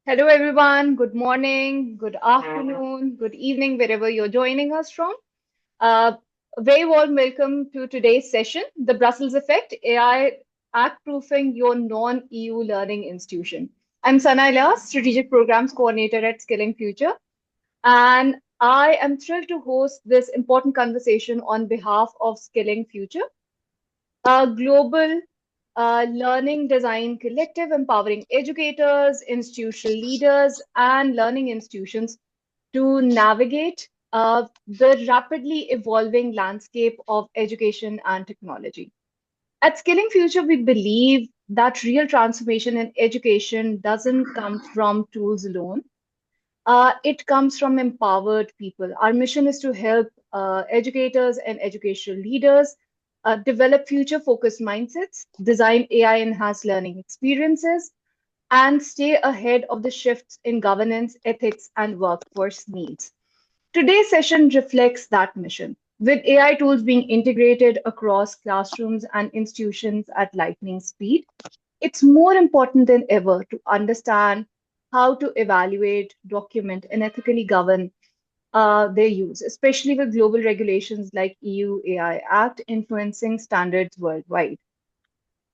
Hello, everyone. Good morning, good afternoon, good evening, wherever you're joining us from. A very warm welcome to today's session, The Brussels Effect, AI Act-Proofing Your Non-EU Learning Institution. I'm Sana Ilyas, Strategic Programs Coordinator at Skilling Future, and I am thrilled to host this important conversation on behalf of Skilling Future, a global learning design collective empowering educators, institutional leaders, and learning institutions to navigate the rapidly evolving landscape of education and technology. At Skilling Future, we believe that real transformation in education doesn't come from tools alone. It comes from empowered people. Our mission is to help educators and educational leaders develop future focused mindsets, design AI enhanced learning experiences, and stay ahead of the shifts in governance, ethics, and workforce needs. Today's session reflects that mission. With AI tools being integrated across classrooms and institutions at lightning speed, it's more important than ever to understand how to evaluate, document, and ethically govern their use, especially with global regulations like EU AI Act influencing standards worldwide.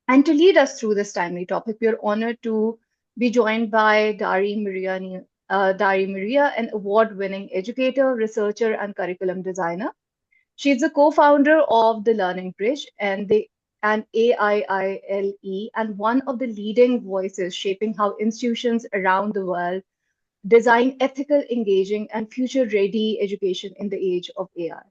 And to lead us through this timely topic, we are honored to be joined by Dari Maria, an award-winning educator, researcher, and curriculum designer. She's the co-founder of the Learning Bridge and AIILE, and one of the leading voices shaping how institutions around the world design ethical, engaging, and future-ready education in the age of AI.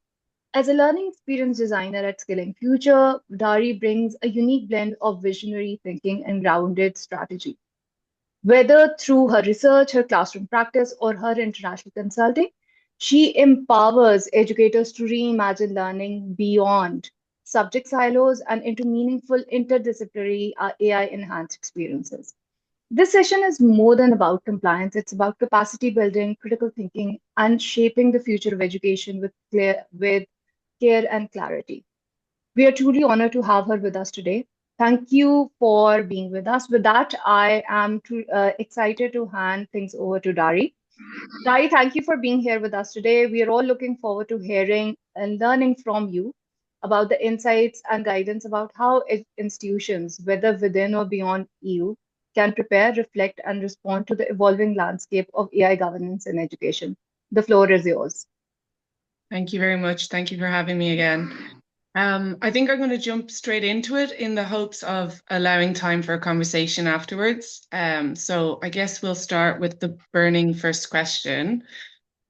As a learning experience designer at Skilling Future, Dari brings a unique blend of visionary thinking and grounded strategy. Whether through her research, her classroom practice, or her international consulting, she empowers educators to reimagine learning beyond subject silos and into meaningful interdisciplinary AI enhanced experiences. This session is more than about compliance, it's about capacity building, critical thinking, and shaping the future of education with care and clarity. We are truly honored to have her with us today. Thank you for being with us. With that, I am excited to hand things over to Dari. Dari, thank you for being here with us today. We are all looking forward to hearing and learning from you about the insights and guidance about how institutions, whether within or beyond EU, can prepare, reflect, and respond to the evolving landscape of AI governance in education. The floor is yours. Thank you very much. Thank you for having me again. I think I'm going to jump straight into it in the hopes of allowing time for a conversation afterwards. So I guess we'll start with the burning first question.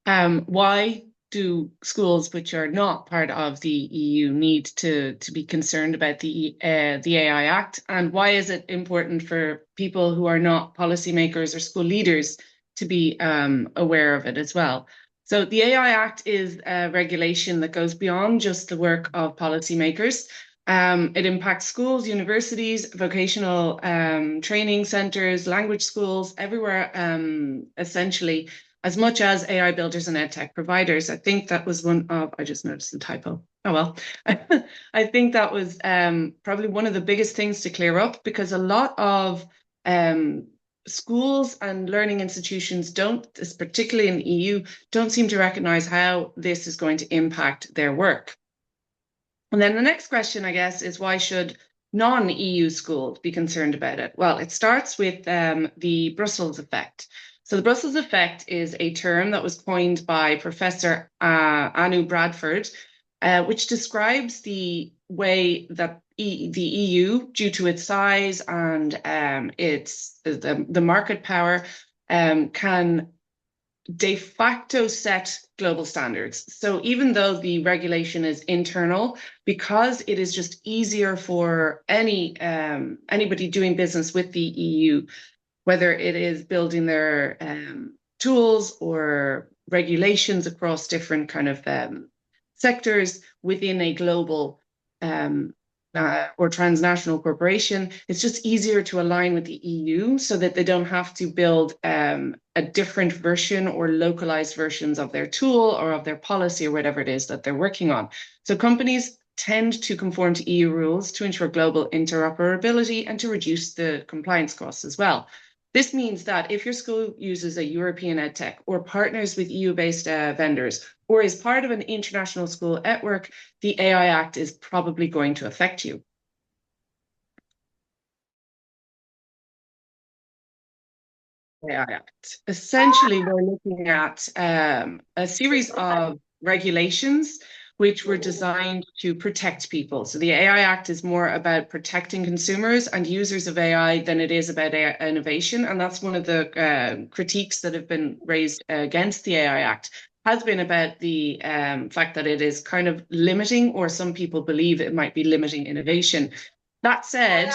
Why do schools which are not part of the EU need to be concerned about the AI Act? And why is it important for people who are not policymakers or school leaders to be aware of it as well? So the AI Act is a regulation that goes beyond just the work of policymakers. It impacts schools, universities, vocational training centers, language schools, everywhere, essentially, as much as AI builders and EdTech providers. I think that was one of, I just noticed the typo. Oh, well, I think that was probably one of the biggest things to clear up, because a lot of schools and learning institutions don't, particularly in the EU, don't seem to recognize how this is going to impact their work. And then the next question, I guess, is why should non-EU schools be concerned about it? Well, it starts with the Brussels effect. So the Brussels effect is a term that was coined by Professor Anu Bradford, which describes the way that the EU, due to its size and the market power, can de facto set global standards. So even though the regulation is internal, because it is just easier for anybody doing business with the EU, whether it is building their tools or regulations across different kind of sectors within a global or transnational corporation, it's just easier to align with the EU so that they don't have to build a different version or localized versions of their tool or of their policy or whatever it is that they're working on. So companies tend to conform to EU rules to ensure global interoperability and to reduce the compliance costs as well. This means that if your school uses a European EdTech or partners with EU-based vendors or is part of an international school network, the AI Act is probably going to affect you. AI Act. Essentially, we're looking at a series of regulations which were designed to protect people. So the AI Act is more about protecting consumers and users of AI than it is about AI innovation. And that's one of the critiques that have been raised against the AI Act, has been about the fact that it is kind of limiting, or some people believe it might be limiting innovation. That said,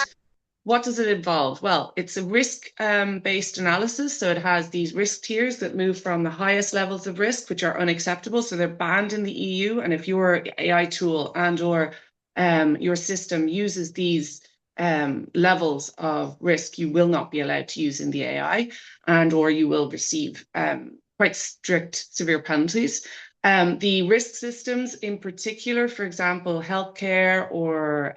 what does it involve? Well, it's a risk-based analysis. So it has these risk tiers that move from the highest levels of risk, which are unacceptable. So they're banned in the EU. And if your AI tool and/or your system uses these levels of risk, you will not be allowed to use in the AI, and/or you will receive quite strict, severe penalties. The risk systems in particular, for example, healthcare or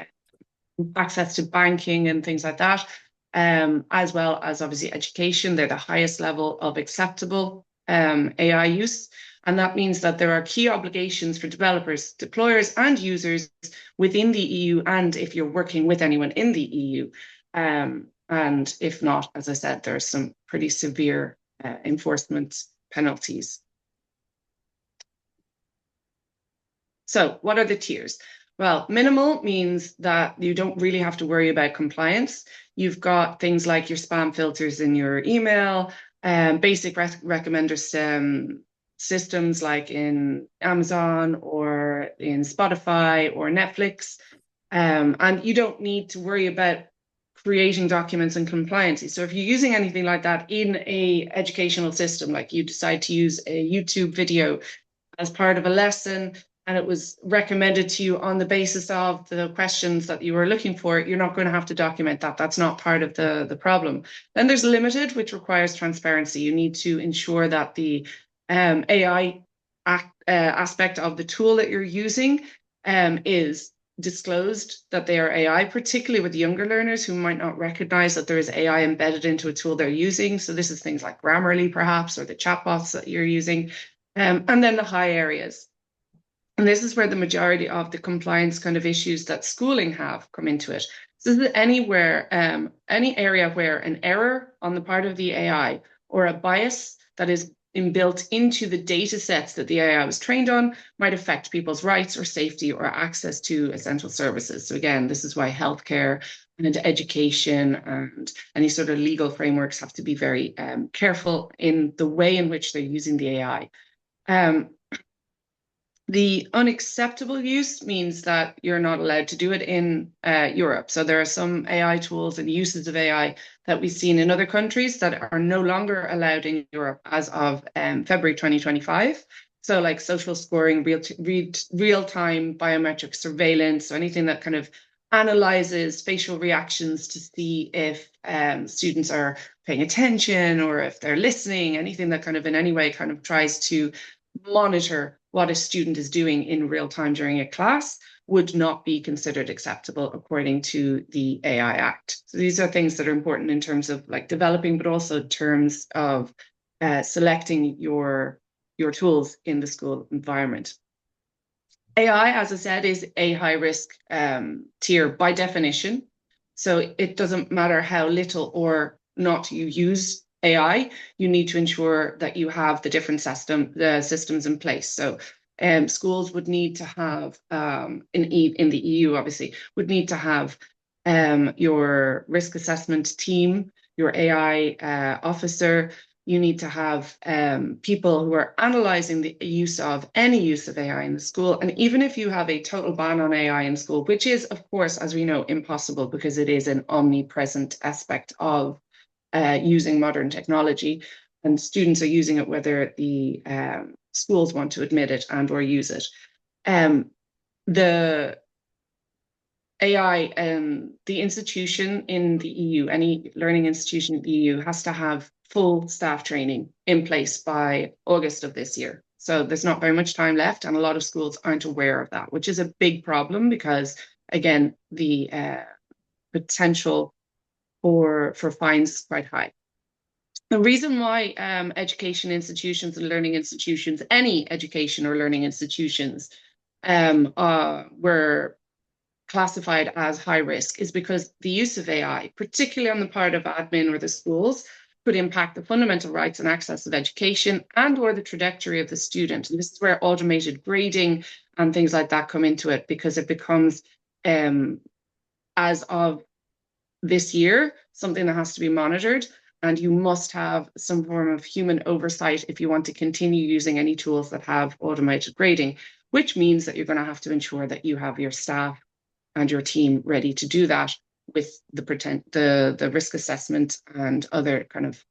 access to banking and things like that, as well as obviously education. They're the highest level of acceptable AI use. And that means that there are key obligations for developers, deployers, and users within the EU, and if you're working with anyone in the EU. And if not, as I said, there are some pretty severe enforcement penalties. So what are the tiers? Well, minimal means that you don't really have to worry about compliance. You've got things like your spam filters in your email, basic recommender systems like in Amazon or in Spotify or Netflix. And you don't need to worry about creating documents and compliancy. So if you're using anything like that in a educational system, like you decide to use a YouTube video as part of a lesson, and it was recommended to you on the basis of the questions that you were looking for, you're not going to have to document that. That's not part of the problem. Then there's limited, which requires transparency. You need to ensure that the AI aspect of the tool that you're using is disclosed, that they are AI, particularly with younger learners who might not recognize that there is AI embedded into a tool they're using. So this is things like Grammarly, perhaps, or the chatbots that you're using. And then the high areas. And this is where the majority of the compliance kind of issues that schooling have come into it. So this is anywhere, any area where an error on the part of the AI or a bias that is inbuilt into the data sets that the AI was trained on might affect people's rights or safety or access to essential services. So again, this is why healthcare and education and any sort of legal frameworks have to be very careful in the way in which they're using the AI. The unacceptable use means that you're not allowed to do it in Europe. So there are some AI tools and uses of AI that we've seen in other countries that are no longer allowed in Europe as of February 2025. So like social scoring, real-time biometric surveillance, so anything that kind of analyzes facial reactions to see if students are paying attention or if they're listening, anything that kind of in any way kind of tries to monitor what a student is doing in real time during a class would not be considered acceptable according to the AI Act. So these are things that are important in terms of like developing, but also in terms of selecting your tools in the school environment. AI, as I said, is a high risk tier by definition. So it doesn't matter how little or not you use AI, you need to ensure that you have the different systems in place. So schools would need to have, in the EU, obviously, would need to have your risk assessment team, your AI officer. You need to have people who are analyzing the use of any use of AI in the school. And even if you have a total ban on AI in school, which is, of course, as we know, impossible because it is an omnipresent aspect of using modern technology, and students are using it whether the schools want to admit it and or use it. The AI, the institution in the EU, any learning institution in the EU has to have full staff training in place by August of this year. So there's not very much time left, and a lot of schools aren't aware of that, which is a big problem because, again, the potential for fines is quite high. The reason why education institutions and learning institutions, any education or learning institutions, were classified as high risk is because the use of AI, particularly on the part of admin or the schools, could impact the fundamental rights and access of education and or the trajectory of the student. And this is where automated grading and things like that come into it, because it becomes, as of this year, something that has to be monitored. And you must have some form of human oversight if you want to continue using any tools that have automated grading, which means that you're going to have to ensure that you have your staff and your team ready to do that with the risk assessment and other kind of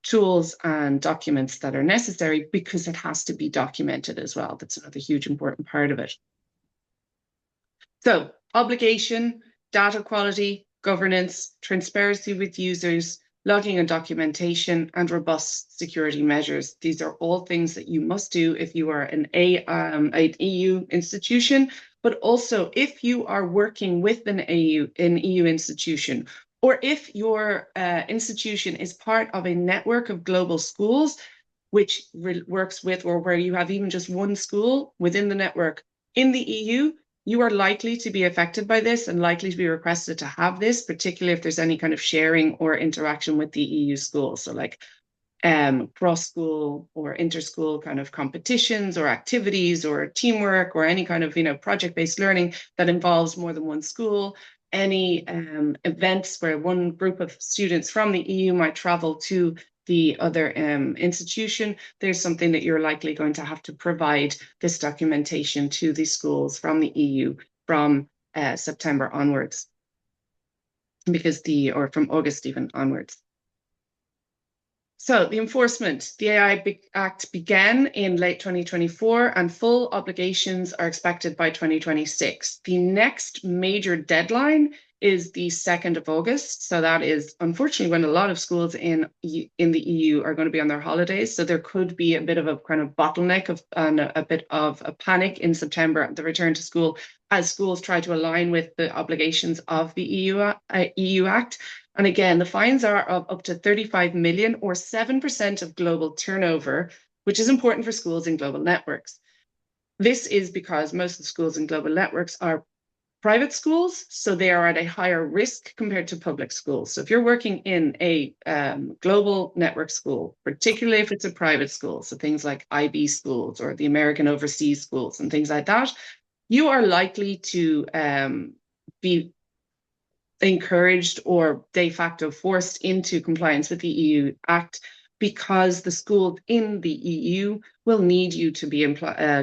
tools and documents that are necessary, because it has to be documented as well. That's another huge important part of it. So obligation, data quality, governance, transparency with users, logging and documentation, and robust security measures. These are all things that you must do if you are an EU institution, but also if you are working with an EU institution, or if your institution is part of a network of global schools, which works with, or where you have even just one school within the network in the EU, you are likely to be affected by this and likely to be requested to have this, particularly if there's any kind of sharing or interaction with the EU school. So like cross-school or inter-school kind of competitions or activities or teamwork or any kind of, project-based learning that involves more than one school, any events where one group of students from the EU might travel to the other institution, there's something that you're likely going to have to provide this documentation to the schools from the EU from September onwards, or from August even onwards. So the enforcement, the AI Act began in late 2024 and full obligations are expected by 2026. The next major deadline is the 2nd of August. So that is unfortunately when a lot of schools in the EU are going to be on their holidays. So there could be a bit of a kind of bottleneck and a bit of a panic in September at the return to school as schools try to align with the obligations of the EU Act. And again, the fines are of up to 35 million or 7% of global turnover, which is important for schools in global networks. This is because most of the schools in global networks are private schools, so they are at a higher risk compared to public schools. So if you're working in a global network school, particularly if it's a private school, so things like IB schools or the American overseas schools and things like that, you are likely to be encouraged or de facto forced into compliance with the EU Act, because the schools in the EU will need you to be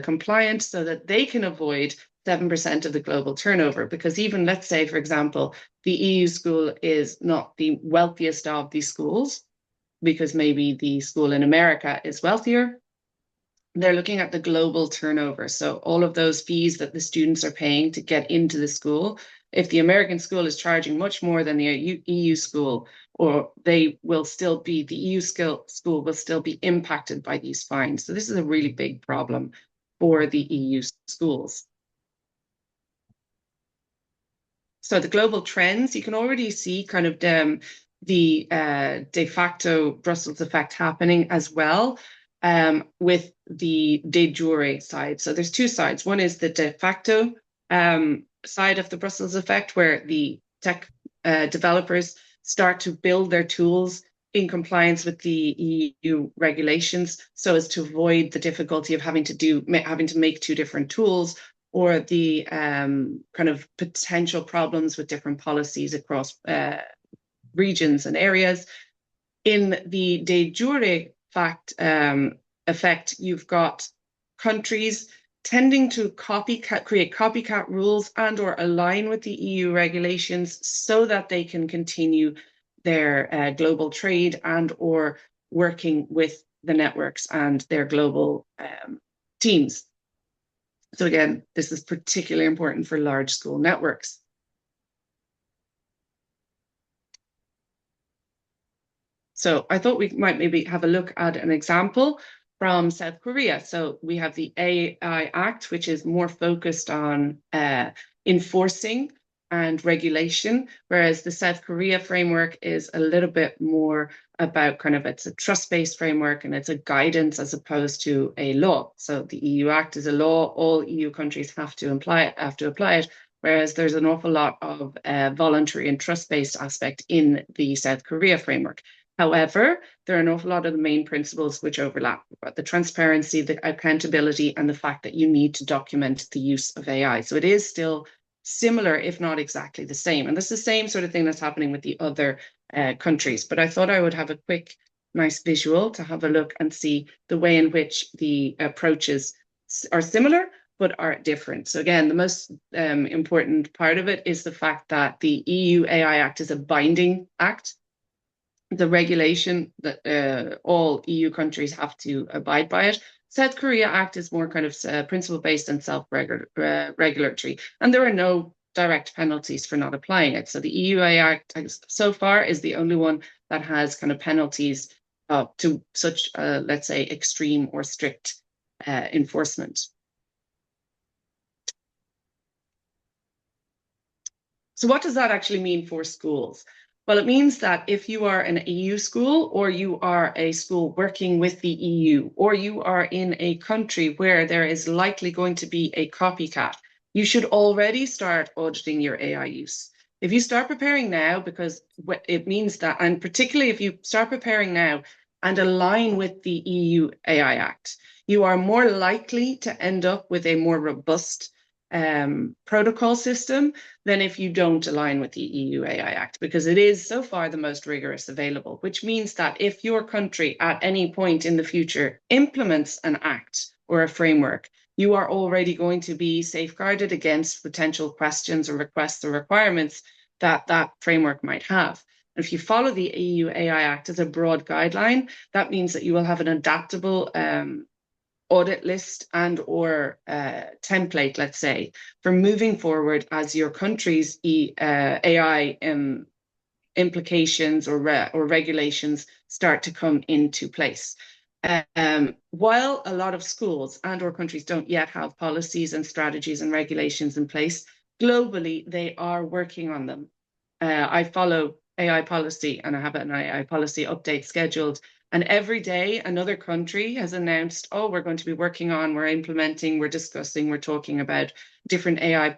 compliant so that they can avoid 7% of the global turnover. Because even, let's say, for example, the EU school is not the wealthiest of these schools, because maybe the school in America is wealthier, they're looking at the global turnover. So all of those fees that the students are paying to get into the school, if the American school is charging much more than the EU school, or the EU school will still be impacted by these fines. So this is a really big problem for the EU schools. So the global trends, you can already see kind of the de facto Brussels effect happening as well. With the de jure side. So there's two sides. One is the de facto side of the Brussels effect, where the tech developers start to build their tools in compliance with the EU regulations, so as to avoid the difficulty of having to make two different tools, or the kind of potential problems with different policies across regions and areas. In the de jure effect, you've got countries tending to create copycat rules and or align with the EU regulations so that they can continue their global trade and or working with the networks and their global teams. So again, this is particularly important for large school networks. So I thought we might maybe have a look at an example from South Korea. So we have the AI Act, which is more focused on enforcing and regulation, whereas the South Korea framework is a little bit more about kind of, it's a trust-based framework and it's a guidance as opposed to a law. So the EU Act is a law, all EU countries have to apply it, whereas there's an awful lot of voluntary and trust-based aspect in the South Korea framework. However, there are an awful lot of the main principles which overlap: the transparency, the accountability, and the fact that you need to document the use of AI. So it is still similar, if not exactly the same. And this is the same sort of thing that's happening with the other countries. But I thought I would have a quick, nice visual to have a look and see the way in which the approaches are similar but are different. So again, the most important part of it is the fact that the EU AI Act is a binding act. The regulation that all EU countries have to abide by it. South Korea Act is more kind of principle-based and self-regulatory, and there are no direct penalties for not applying it. So the EU AI Act so far is the only one that has kind of penalties to such, let's say, extreme or strict enforcement. So what does that actually mean for schools? Well, it means that if you are an EU school, or you are a school working with the EU, or you are in a country where there is likely going to be a copycat, you should already start auditing your AI use. If you start preparing now, because it means that, and particularly if you start preparing now and align with the EU AI Act, you are more likely to end up with a more robust protocol system than if you don't align with the EU AI Act, because it is so far the most rigorous available, which means that if your country at any point in the future implements an act or a framework, you are already going to be safeguarded against potential questions or requests or requirements that that framework might have. And if you follow the EU AI Act as a broad guideline, that means that you will have an adaptable audit list and or template, let's say, for moving forward as your country's AI implications or regulations start to come into place. While a lot of schools and or countries don't yet have policies and strategies and regulations in place, globally, they are working on them. I follow AI policy and I have an AI policy update scheduled. And every day another country has announced, oh, we're going to be working on, we're implementing, we're discussing, we're talking about different AI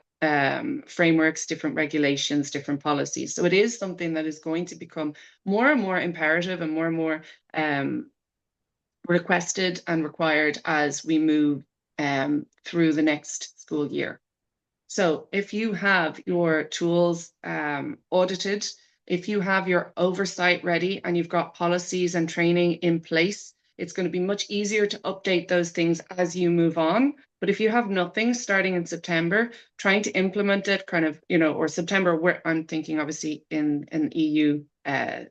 frameworks, different regulations, different policies. So it is something that is going to become more and more imperative and more requested and required as we move through the next school year. So if you have your tools audited, if you have your oversight ready and you've got policies and training in place, it's going to be much easier to update those things as you move on. But if you have nothing starting in September, trying to implement it kind of, you know, or September, where I'm thinking obviously in an EU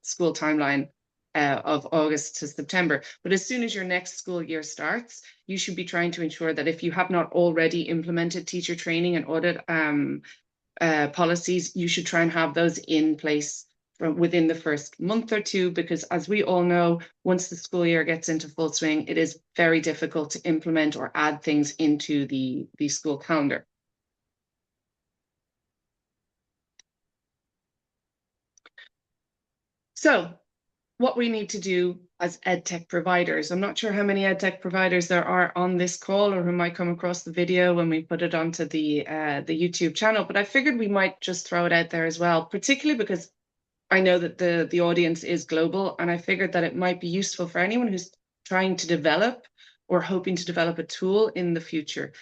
school timeline of August to September. But as soon as your next school year starts, you should be trying to ensure that if you have not already implemented teacher training and audit policies, you should try and have those in place from within the first month or two, because as we all know, once the school year gets into full swing, it is very difficult to implement or add things into the school calendar. So what we need to do as EdTech providers. I'm not sure how many EdTech providers there are on this call or who might come across the video when we put it onto the YouTube channel, but I figured we might just throw it out there as well, particularly because I know that the audience is global, and I figured that it might be useful for anyone who's trying to develop or hoping to develop a tool in the future.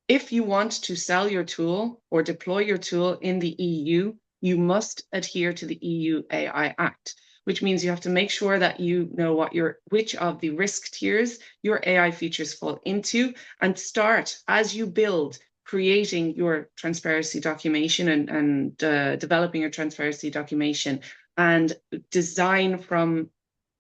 If you want to sell your tool or deploy your tool in the EU, you must adhere to the EU AI Act, which means you have to make sure that you know which of the risk tiers your AI features fall into, and start as you build creating your transparency documentation and developing your transparency documentation and design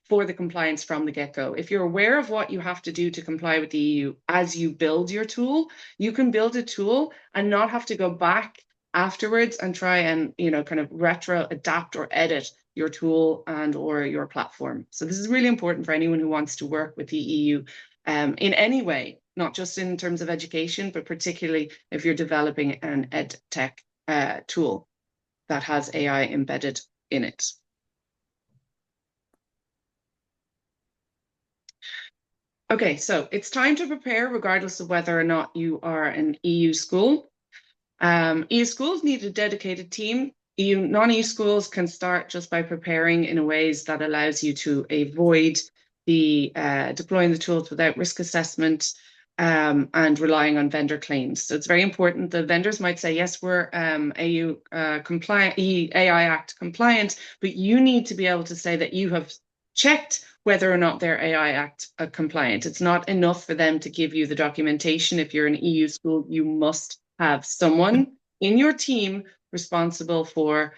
for the compliance from the get-go. If you're aware of what you have to do to comply with the EU as you build your tool, you can build a tool and not have to go back afterwards and try and, you know, kind of retro adapt or edit your tool and or your platform. So this is really important for anyone who wants to work with the EU in any way, not just in terms of education, but particularly if you're developing an EdTech tool. that has AI embedded in it. Okay, so it's time to prepare regardless of whether or not you are an EU school. EU schools need a dedicated team. Non-EU schools can start just by preparing in a ways that allows you to avoid the deploying the tools without risk assessment and relying on vendor claims. So it's very important that vendors might say, yes, we're EU compliant, AI Act compliant, but you need to be able to say that you have checked whether or not they're AI Act compliant. It's not enough for them to give you the documentation. If you're an EU school, you must have someone in your team responsible for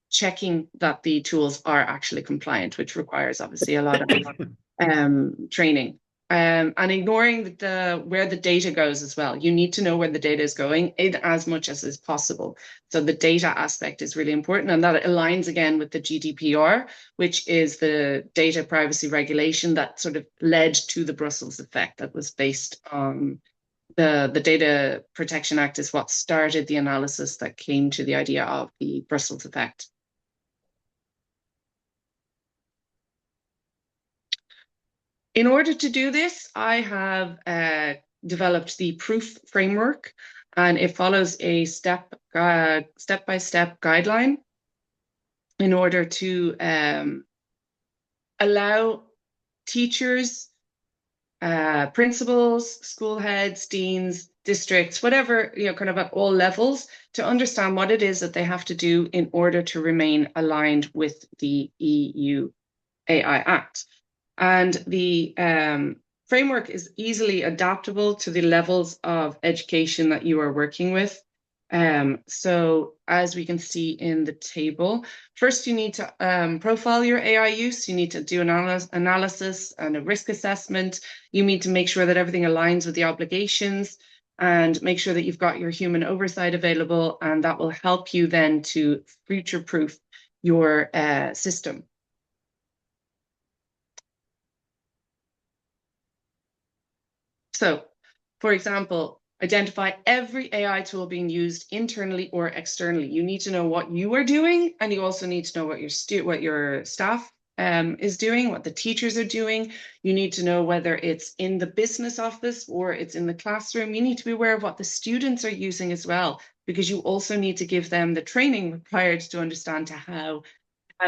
checking that the tools are actually compliant, which requires obviously a lot of training. And ignoring where the data goes as well. You need to know where the data is going in as much as is possible. So the data aspect is really important, and that aligns again with the GDPR, which is the data privacy regulation that sort of led to the Brussels effect that was based on the Data Protection Act is what started the analysis that came to the idea of the Brussels effect. In order to do this, I have developed the proof framework, and it follows a step-by-step guideline in order to allow teachers, principals, school heads, deans, districts, whatever, kind of at all levels, to understand what it is that they have to do in order to remain aligned with the EU AI Act. And the framework is easily adaptable to the levels of education that you are working with. So as we can see in the table, first you need to profile your AI use. You need to do an analysis and a risk assessment. You need to make sure that everything aligns with the obligations and make sure that you've got your human oversight available, and that will help you then to future-proof your system. So, for example, identify every AI tool being used internally or externally. You need to know what you are doing, and you also need to know what your staff is doing, what the teachers are doing. You need to know whether it's in the business office or it's in the classroom. You need to be aware of what the students are using as well, because you also need to give them the training required to understand how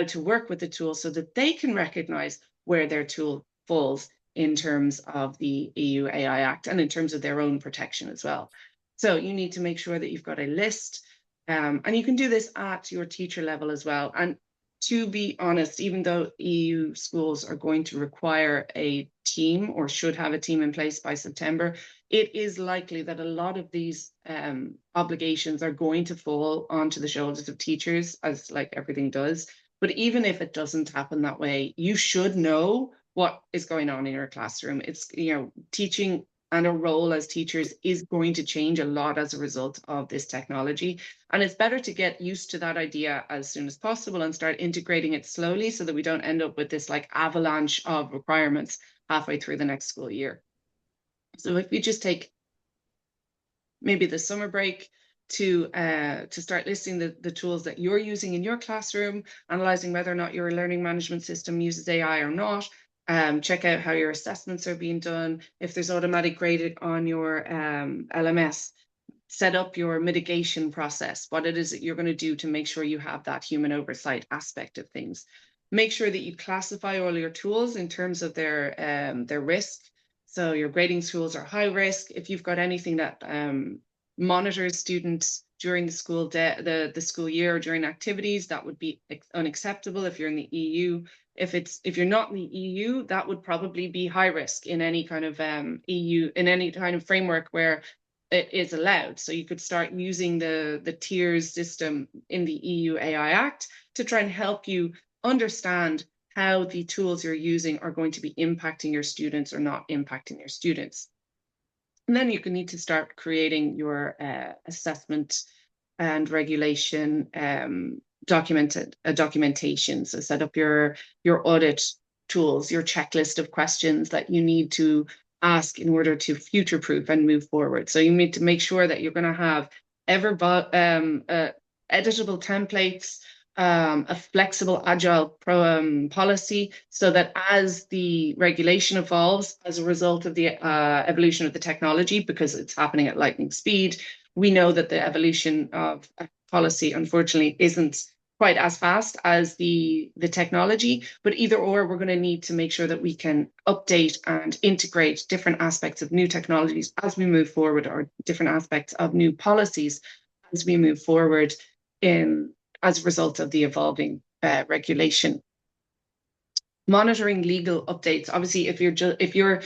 to work with the tool so that they can recognize where their tool falls in terms of the EU AI Act and in terms of their own protection as well. So you need to make sure that you've got a list, and you can do this at your teacher level as well. And to be honest, even though EU schools are going to require a team or should have a team in place by September, it is likely that a lot of these obligations are going to fall onto the shoulders of teachers, as like everything does. But even if it doesn't happen that way, you should know what is going on in your classroom. It's, teaching and a role as teachers is going to change a lot as a result of this technology. And it's better to get used to that idea as soon as possible and start integrating it slowly so that we don't end up with this like avalanche of requirements halfway through the next school year. So if we just take maybe the summer break to start listing the tools that you're using in your classroom, analyzing whether or not your learning management system uses AI or not, check out how your assessments are being done. If there's automatic grading on your LMS, set up your mitigation process, what it is that you're going to do to make sure you have that human oversight aspect of things. Make sure that you classify all your tools in terms of their risk. So your grading tools are high risk. If you've got anything that monitors students during the school the school year or during activities, that would be unacceptable if you're in the EU. If you're not in the EU, that would probably be high risk in any kind of EU, in any kind of framework where it is allowed. So you could start using the tiers system in the EU AI Act to try and help you understand how the tools you're using are going to be impacting your students or not impacting your students. And then you can need to start creating your assessment and regulation documentation. So set up your audit tools, your checklist of questions that you need to ask in order to future-proof and move forward. So you need to make sure that you're going to have editable templates, a flexible, agile policy, so that as the regulation evolves as a result of the evolution of the technology, because it's happening at lightning speed, we know that the evolution of policy, unfortunately, isn't quite as fast as the technology, but either or, we're going to need to make sure that we can update and integrate different aspects of new technologies as we move forward, or different aspects of new policies as we move forward as a result of the evolving regulation. Monitoring legal updates. Obviously, if you're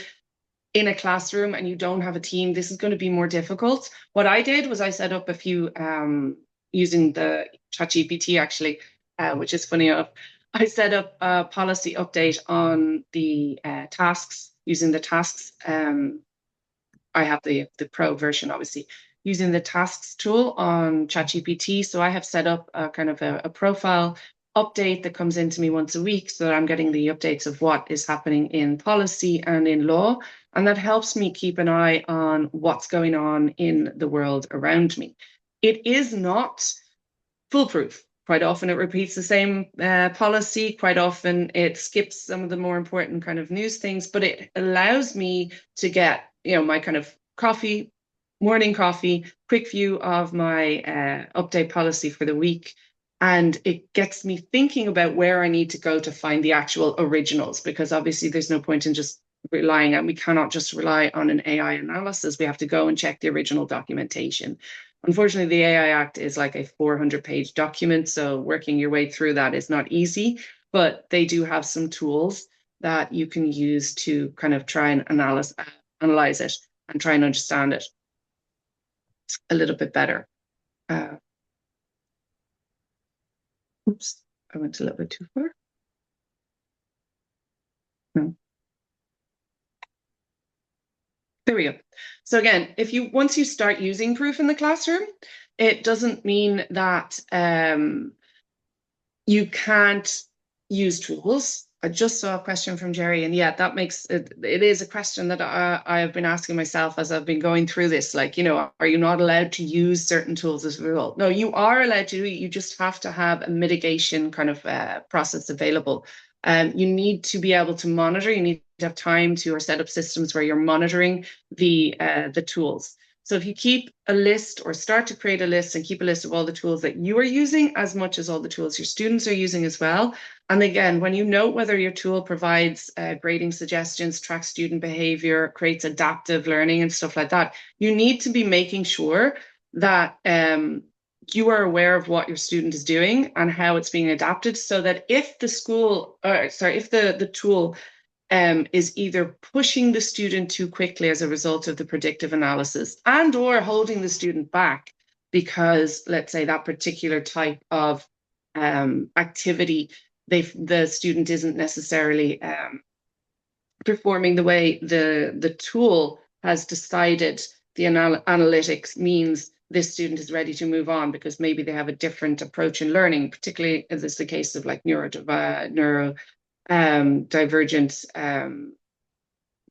in a classroom and you don't have a team, this is going to be more difficult. What I did was I set up a few using the ChatGPT, actually, which is funny enough. I set up a policy update on the tasks, using the tasks. I have the pro version, obviously, using the tasks tool on ChatGPT. So I have set up a kind of a profile update that comes into me once a week, so that I'm getting the updates of what is happening in policy and in law. And that helps me keep an eye on what's going on in the world around me. It is not foolproof. Quite often it repeats the same policy. Quite often it skips some of the more important kind of news things, but it allows me to get, my kind of morning coffee, quick view of my update policy for the week. And it gets me thinking about where I need to go to find the actual originals, because obviously there's no point in just relying on, we cannot just rely on an AI analysis. We have to go and check the original documentation. Unfortunately, the AI Act is like a 400-page document, so working your way through that is not easy, but they do have some tools that you can use to kind of try and analyze it and try and understand it a little bit better. Oops, I went a little bit too far. No. There we go. So again, once you start using proof in the classroom, it doesn't mean that you can't use tools. I just saw a question from Jerry, and yeah, that makes it is a question that I have been asking myself as I've been going through this. Like, are you not allowed to use certain tools as a result? No, you are allowed to. You just have to have a mitigation kind of process available. You need to be able to monitor. You need to have time to, or set up systems where you're monitoring the tools. So if you keep a list, or start to create a list and keep a list of all the tools that you are using, as much as all the tools your students are using as well. And again, when you note whether your tool provides grading suggestions, tracks student behavior, creates adaptive learning and stuff like that, you need to be making sure that you are aware of what your student is doing and how it's being adapted, so that if the tool is either pushing the student too quickly as a result of the predictive analysis, and or holding the student back because, let's say, that particular type of activity, the student isn't necessarily performing the way the tool has decided the analytics means this student is ready to move on, because maybe they have a different approach in learning, particularly as is the case of like neurodivergent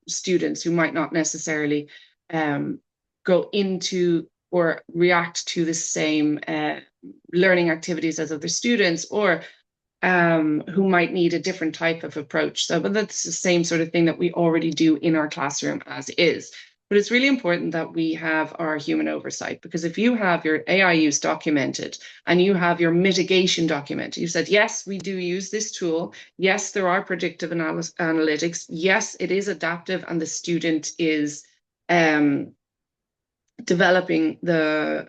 students who might not necessarily go into or react to the same learning activities as other students, or who might need a different type of approach. So, but that's the same sort of thing that we already do in our classroom as is. But it's really important that we have our human oversight, because if you have your AI use documented and you have your mitigation documented, you said, yes, we do use this tool. Yes, there are predictive analytics. Yes, it is adaptive, and the student is developing the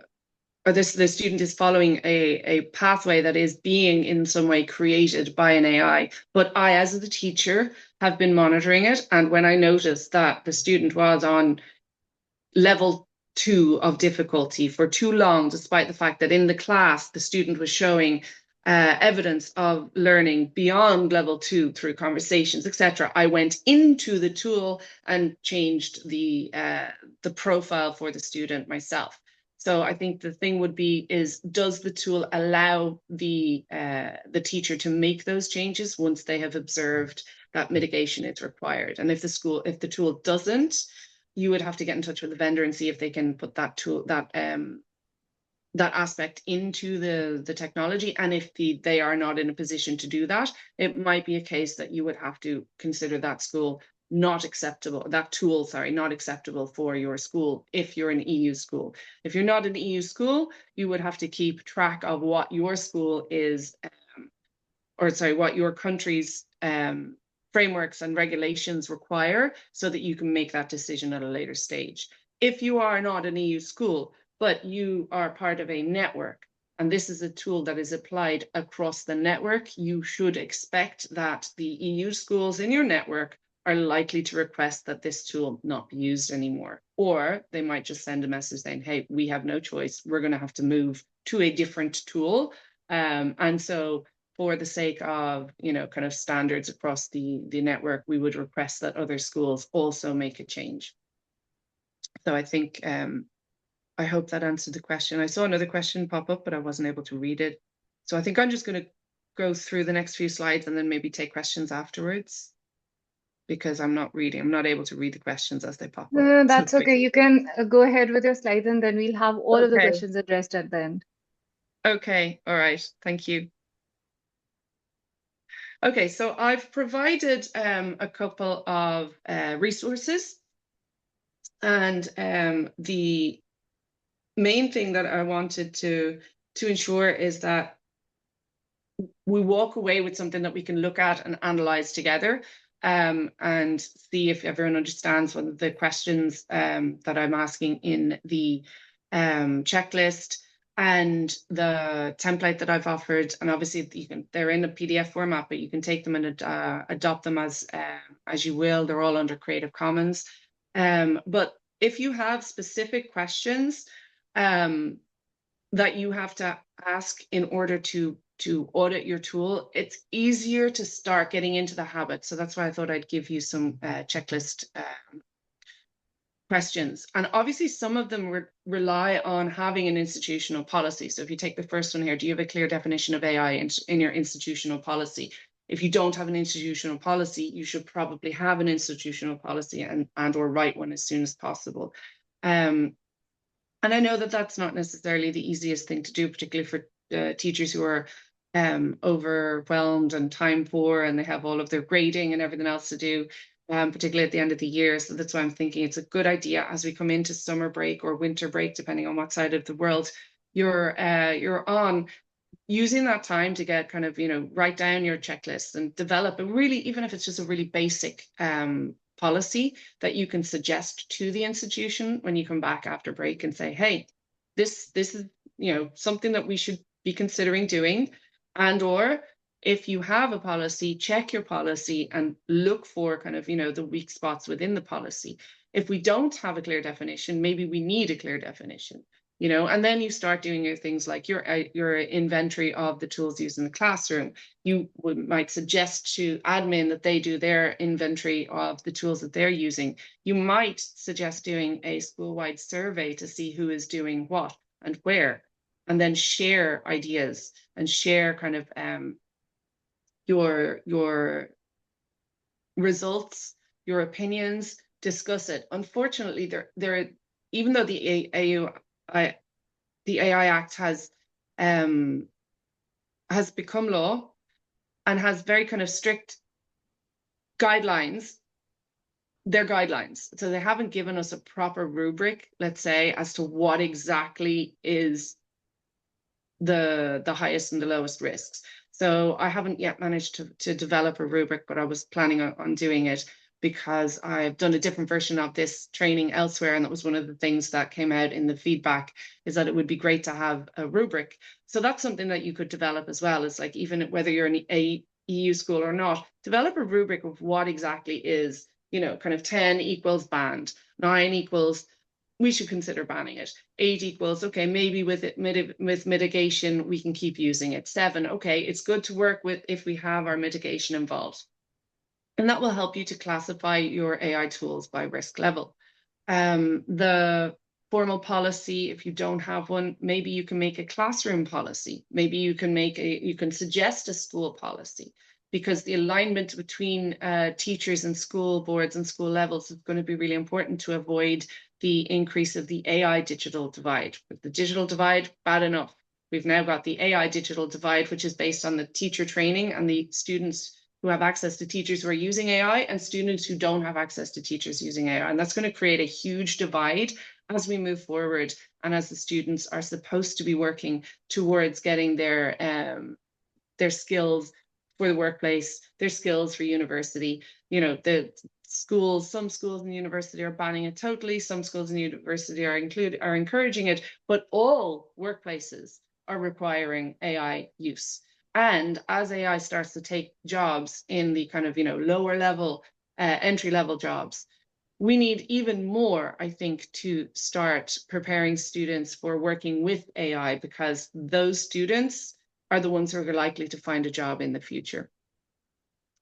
student is following a pathway that is being in some way created by an AI. But I, as the teacher, have been monitoring it. And when I noticed that the student was on level 2 of difficulty for too long, despite the fact that in the class, the student was showing evidence of learning beyond level 2 through conversations, etc., I went into the tool and changed the profile for the student myself. So I think the thing would be does the tool allow the teacher to make those changes once they have observed that mitigation is required? And if the tool doesn't, you would have to get in touch with the vendor and see if they can put that tool, that aspect into the technology. And if they are not in a position to do that, it might be a case that you would have to consider that school not acceptable, that tool, sorry, not acceptable for your school if you're an EU school. If you're not an EU school, you would have to keep track of what your school is, what your country's frameworks and regulations require, so that you can make that decision at a later stage. If you are not an EU school, but you are part of a network, and this is a tool that is applied across the network, you should expect that the EU schools in your network are likely to request that this tool not be used anymore. Or they might just send a message saying, hey, we have no choice. We're going to have to move to a different tool. And so for the sake of, kind of standards across the network, we would request that other schools also make a change. So I think, I hope that answered the question. I saw another question pop up, but I wasn't able to read it. So I think I'm just going to go through the next few slides and then maybe take questions afterwards, because I'm not able to read the questions as they pop up. No, that's okay. You can go ahead with your slides, and then we'll have all of the Okay. questions addressed at the end. Okay, all right, thank you. Okay, so I've provided a couple of resources, and the main thing that I wanted to ensure is that we walk away with something that we can look at and analyze together, and see if everyone understands what the questions that I'm asking in the checklist and the template that I've offered. And obviously they're in a PDF format, but you can take them and adopt them as you will. They're all under Creative Commons. But if you have specific questions that you have to ask in order to audit your tool, it's easier to start getting into the habit. So that's why I thought I'd give you some checklist questions. And obviously some of them rely on having an institutional policy. So if you take the first one here, do you have a clear definition of AI in your institutional policy? If you don't have an institutional policy, you should probably have an institutional policy and or write one as soon as possible. And I know that that's not necessarily the easiest thing to do, particularly for teachers who are overwhelmed and time poor, and they have all of their grading and everything else to do, particularly at the end of the year. So that's why I'm thinking it's a good idea as we come into summer break or winter break, depending on what side of the world you're on, using that time to get kind of, write down your checklist and develop a really, even if it's just a really basic policy that you can suggest to the institution when you come back after break and say, hey, this is, something that we should be considering doing. And or if you have a policy, check your policy and look for kind of, the weak spots within the policy. If we don't have a clear definition, maybe we need a clear definition, and then you start doing your things like your inventory of the tools used in the classroom. You might suggest to admin that they do their inventory of the tools that they're using. You might suggest doing a school-wide survey to see who is doing what and where, and then share ideas and share kind of your results, your opinions, discuss it. Unfortunately, there even though the AI Act has become law and has very kind of strict guidelines, they're guidelines. So they haven't given us a proper rubric, let's say, as to what exactly is the highest and the lowest risks. So I haven't yet managed to develop a rubric, but I was planning on doing it, because I've done a different version of this training elsewhere. And that was one of the things that came out in the feedback, is that it would be great to have a rubric. So that's something that you could develop as well. It's like, even whether you're an EU school or not, develop a rubric of what exactly is, kind of 10 equals banned, 9 equals we should consider banning it, 8 equals, okay, maybe with mitigation, we can keep using it. 7, okay, it's good to work with if we have our mitigation involved. And that will help you to classify your AI tools by risk level. The formal policy, if you don't have one, maybe you can make a classroom policy. Maybe you can suggest a school policy, because the alignment between teachers and school boards and school levels is going to be really important to avoid the increase of the AI digital divide. With the digital divide, bad enough. We've now got the AI digital divide, which is based on the teacher training and the students who have access to teachers who are using AI and students who don't have access to teachers using AI. And that's going to create a huge divide as we move forward and as the students are supposed to be working towards getting their skills for the workplace, their skills for university. You know, the schools, some schools and university are banning it totally. Some schools and university are encouraging it, but all workplaces are requiring AI use. And as AI starts to take jobs in the kind of, you know, lower level, entry level jobs, we need even more, I think, to start preparing students for working with AI, because those students are the ones who are likely to find a job in the future.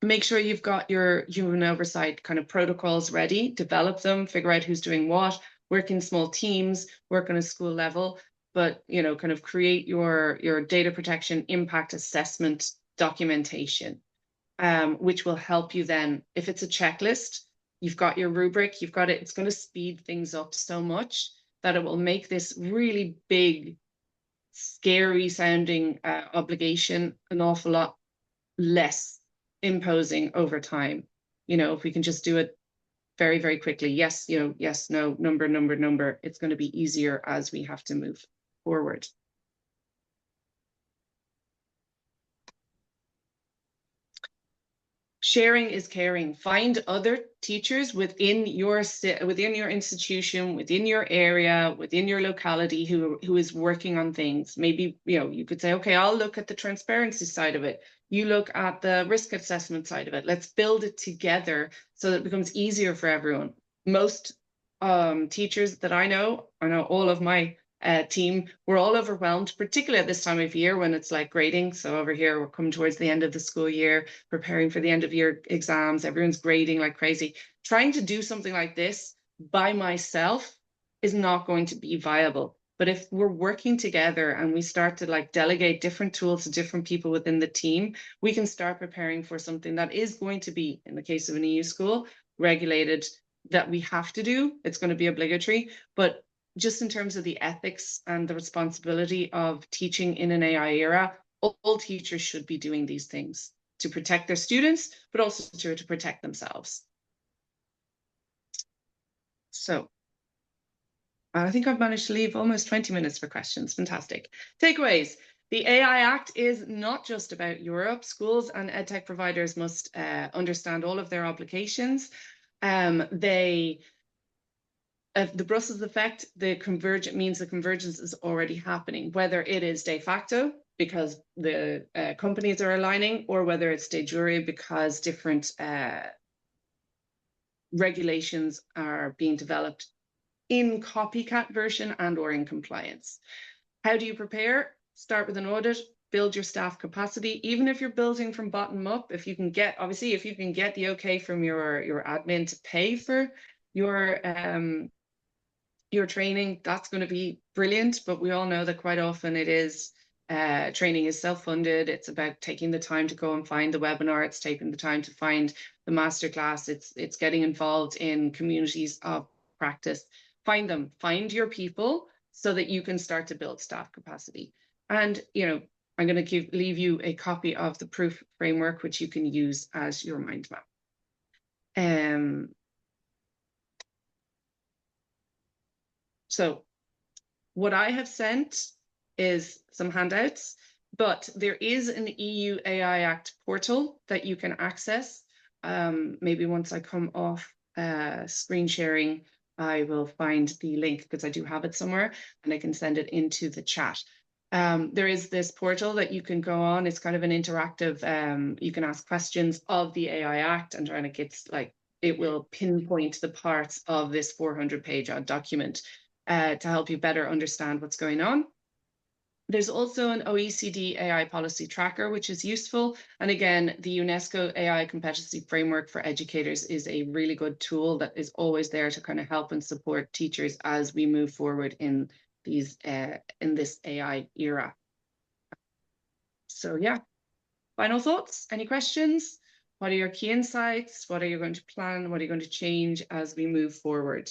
Make sure you've got your human oversight kind of protocols ready, develop them, figure out who's doing what, work in small teams, work on a school level, but, you know, kind of create your data protection impact assessment documentation, which will help you then, if it's a checklist, you've got your rubric, you've got it, it's going to speed things up so much that it will make this really big, scary sounding obligation an awful lot less imposing over time. You know, if we can just do it very, very quickly, yes, you know, yes, no, number, it's going to be easier as we have to move forward. Sharing is caring. Find other teachers within your institution, within your area, within your locality who is working on things. Maybe, you know, you could say, okay, I'll look at the transparency side of it. You look at the risk assessment side of it. Let's build it together so that it becomes easier for everyone. Most teachers that I know all of my team, we're all overwhelmed, particularly at this time of year when it's like grading. So over here, we're coming towards the end of the school year, preparing for the end of year exams. Everyone's grading like crazy. Trying to do something like this by myself is not going to be viable. But if we're working together and we start to like delegate different tools to different people within the team, we can start preparing for something that is going to be, in the case of an EU school, regulated, that we have to do. It's going to be obligatory, but just in terms of the ethics and the responsibility of teaching in an AI era, all teachers should be doing these things to protect their students, but also to protect themselves. So I think I've managed to leave almost 20 minutes for questions. Fantastic. Takeaways. The AI Act is not just about Europe. Schools and EdTech providers must understand all of their obligations. The Brussels effect, means the convergence is already happening, whether it is de facto because the companies are aligning, or whether it's de jure because different regulations are being developed in copycat version and or in compliance. How do you prepare? Start with an audit, build your staff capacity. Even if you're building from bottom up, if you can get the okay from your admin to pay for your training, that's going to be brilliant. But we all know that quite often it is training is self-funded. It's about taking the time to go and find the webinar. It's taking the time to find the masterclass. It's getting involved in communities of practice. Find them, find your people so that you can start to build staff capacity. And, you know, I'm going to leave you a copy of the proof framework, which you can use as your mind map. So what I have sent is some handouts, but there is an EU AI Act portal that you can access. Maybe once I come off screen sharing, I will find the link because I do have it somewhere and I can send it into the chat. There is this portal that you can go on. It's kind of an interactive, you can ask questions of the AI Act and trying to get like, it will pinpoint the parts of this 400-page document to help you better understand what's going on. There's also an OECD AI policy tracker, which is useful. And again, the UNESCO AI competency framework for educators is a really good tool that is always there to kind of help and support teachers as we move forward in this AI era. So yeah, final thoughts, any questions? What are your key insights? What are you going to plan? What are you going to change as we move forward?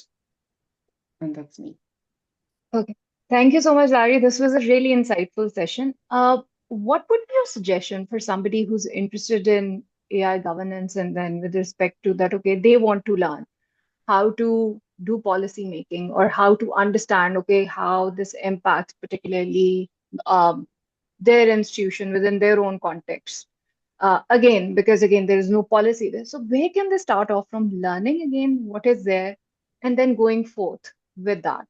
And that's me. Okay. Thank you so much, Larry. This was a really insightful session. What would be your suggestion for somebody who's interested in AI governance and then with respect to that, okay, they want to learn how to do policy making or how to understand, okay, how this impacts particularly um, their institution within their own context. Again, because again, there is no policy there. So where can they start off from learning again what is there and then going forth with that?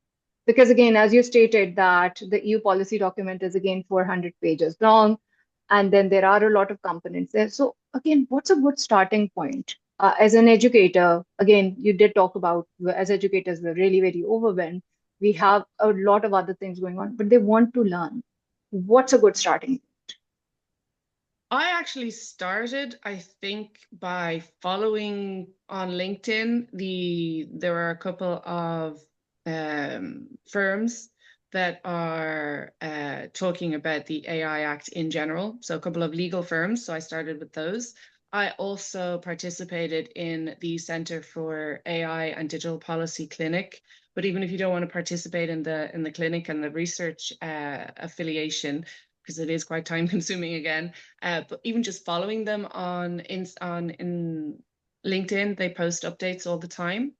Because again, as you stated, that the EU policy document is again 400 pages long, and then there are a lot of components there. So again, what's a good starting point? As an educator, again, you did talk about as educators, we're really very overwhelmed. We have a lot of other things going on, but they want to learn. What's a good starting? I actually started, I think, by following on LinkedIn. There are a couple of firms that are talking about the AI Act in general. So a couple of legal firms. So I started with those. I also participated in the Center for AI and Digital Policy Clinic. But even if you don't want to participate in the clinic and the research affiliation, because it is quite time consuming again, but even just following them in LinkedIn, they post updates all the time.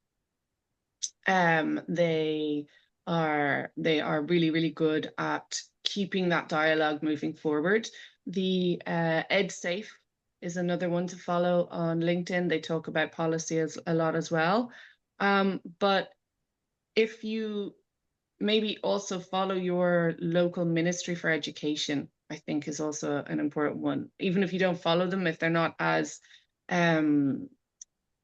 They are really, really good at keeping that dialogue moving forward. The EdSafe is another one to follow on LinkedIn. They talk about policy a lot as well. But if you maybe also follow your local ministry for education, I think is also an important one. Even if you don't follow them, um,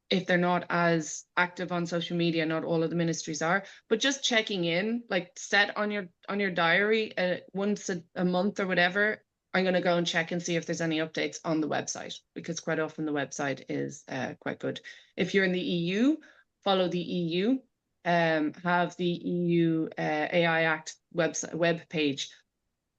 if they're not as active on social media, not all of the ministries are, but just checking in, like set on your diary once a month or whatever. I'm going to go and check and see if there's any updates on the website, because quite often the website is quite good. If you're in the EU, follow the EU. Have the EU AI Act web page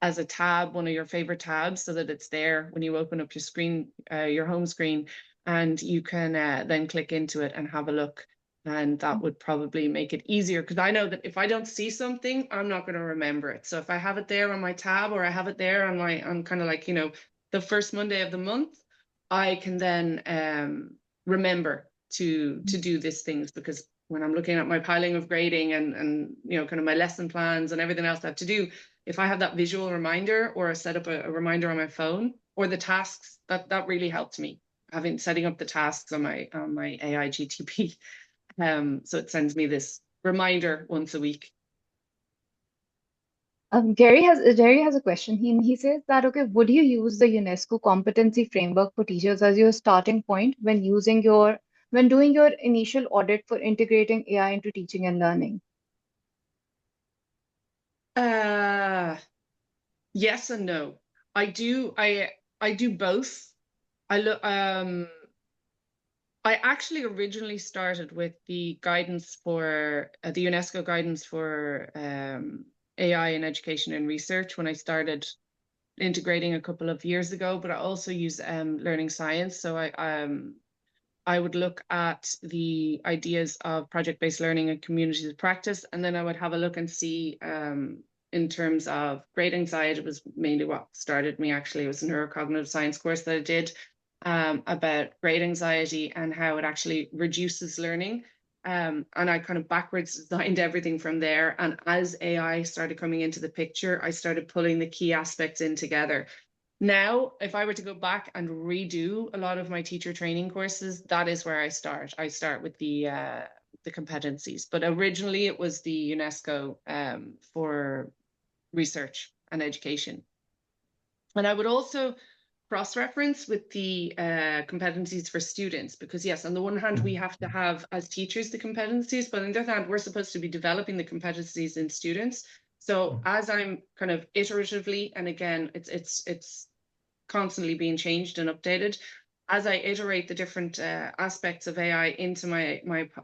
as a tab, one of your favorite tabs, so that it's there when you open up your screen, your home screen, and you can then click into it and have a look. And that would probably make it easier, because I know that if I don't see something, I'm not going to remember it. So if I have it there on my tab, or I have it there on I'm kind of like, the first Monday of the month, I can then remember to do these things, because when I'm looking at my piling of grading and kind of my lesson plans and everything else I have to do, if I have that visual reminder, or I set up a reminder on my phone, or the tasks, that really helped me, setting up the tasks on my AI GTP. So it sends me this reminder once a week. Jerry has a question. He says that, okay, would you use the UNESCO competency framework for teachers as your starting point when doing your initial audit for integrating AI into teaching and learning? Yes and no. I do both. I actually originally started with the guidance for the UNESCO guidance for AI in education and research when I started integrating a couple of years ago, but I also use learning science. So I would look at the ideas of project-based learning and communities of practice, and then I would have a look and see in terms of grade anxiety. It was mainly what started me, actually. It was a neurocognitive science course that I did about grade anxiety and how it actually reduces learning. And I kind of backwards designed everything from there. And as AI started coming into the picture, I started pulling the key aspects in together. Now, if I were to go back and redo a lot of my teacher training courses, that is where I start. I start with the competencies, but originally it was the UNESCO for research and education. And I would also cross-reference with the competencies for students, because yes, on the one hand, we have to have as teachers the competencies, but on the other hand, we're supposed to be developing the competencies in students. So as I'm kind of iteratively, and again, it's constantly being changed and updated, as I iterate the different aspects of AI into my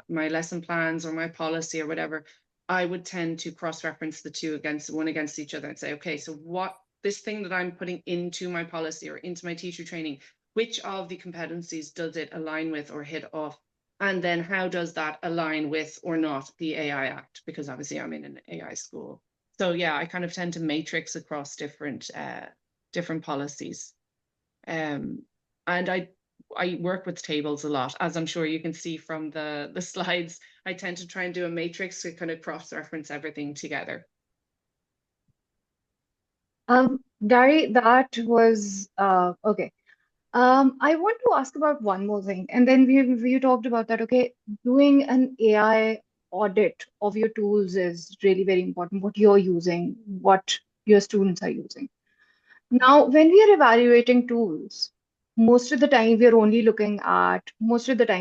lesson plans or my policy or whatever, I would tend to cross-reference the two against each other and say, okay, so what this thing that I'm putting into my policy or into my teacher training, which of the competencies does it align with or hit off? And then how does that align with or not the AI Act? Because obviously I'm in an AI school. So yeah, I kind of tend to matrix across different policies. And I work with tables a lot, as I'm sure you can see from the slides. I tend to try and do a matrix to kind of cross-reference everything together. Daire, that was okay. I want to ask about one more thing, and then we talked about that. Okay, doing an AI audit of your tools is really very important. What you're using, what your students are using. Now, when we are evaluating tools, most of the time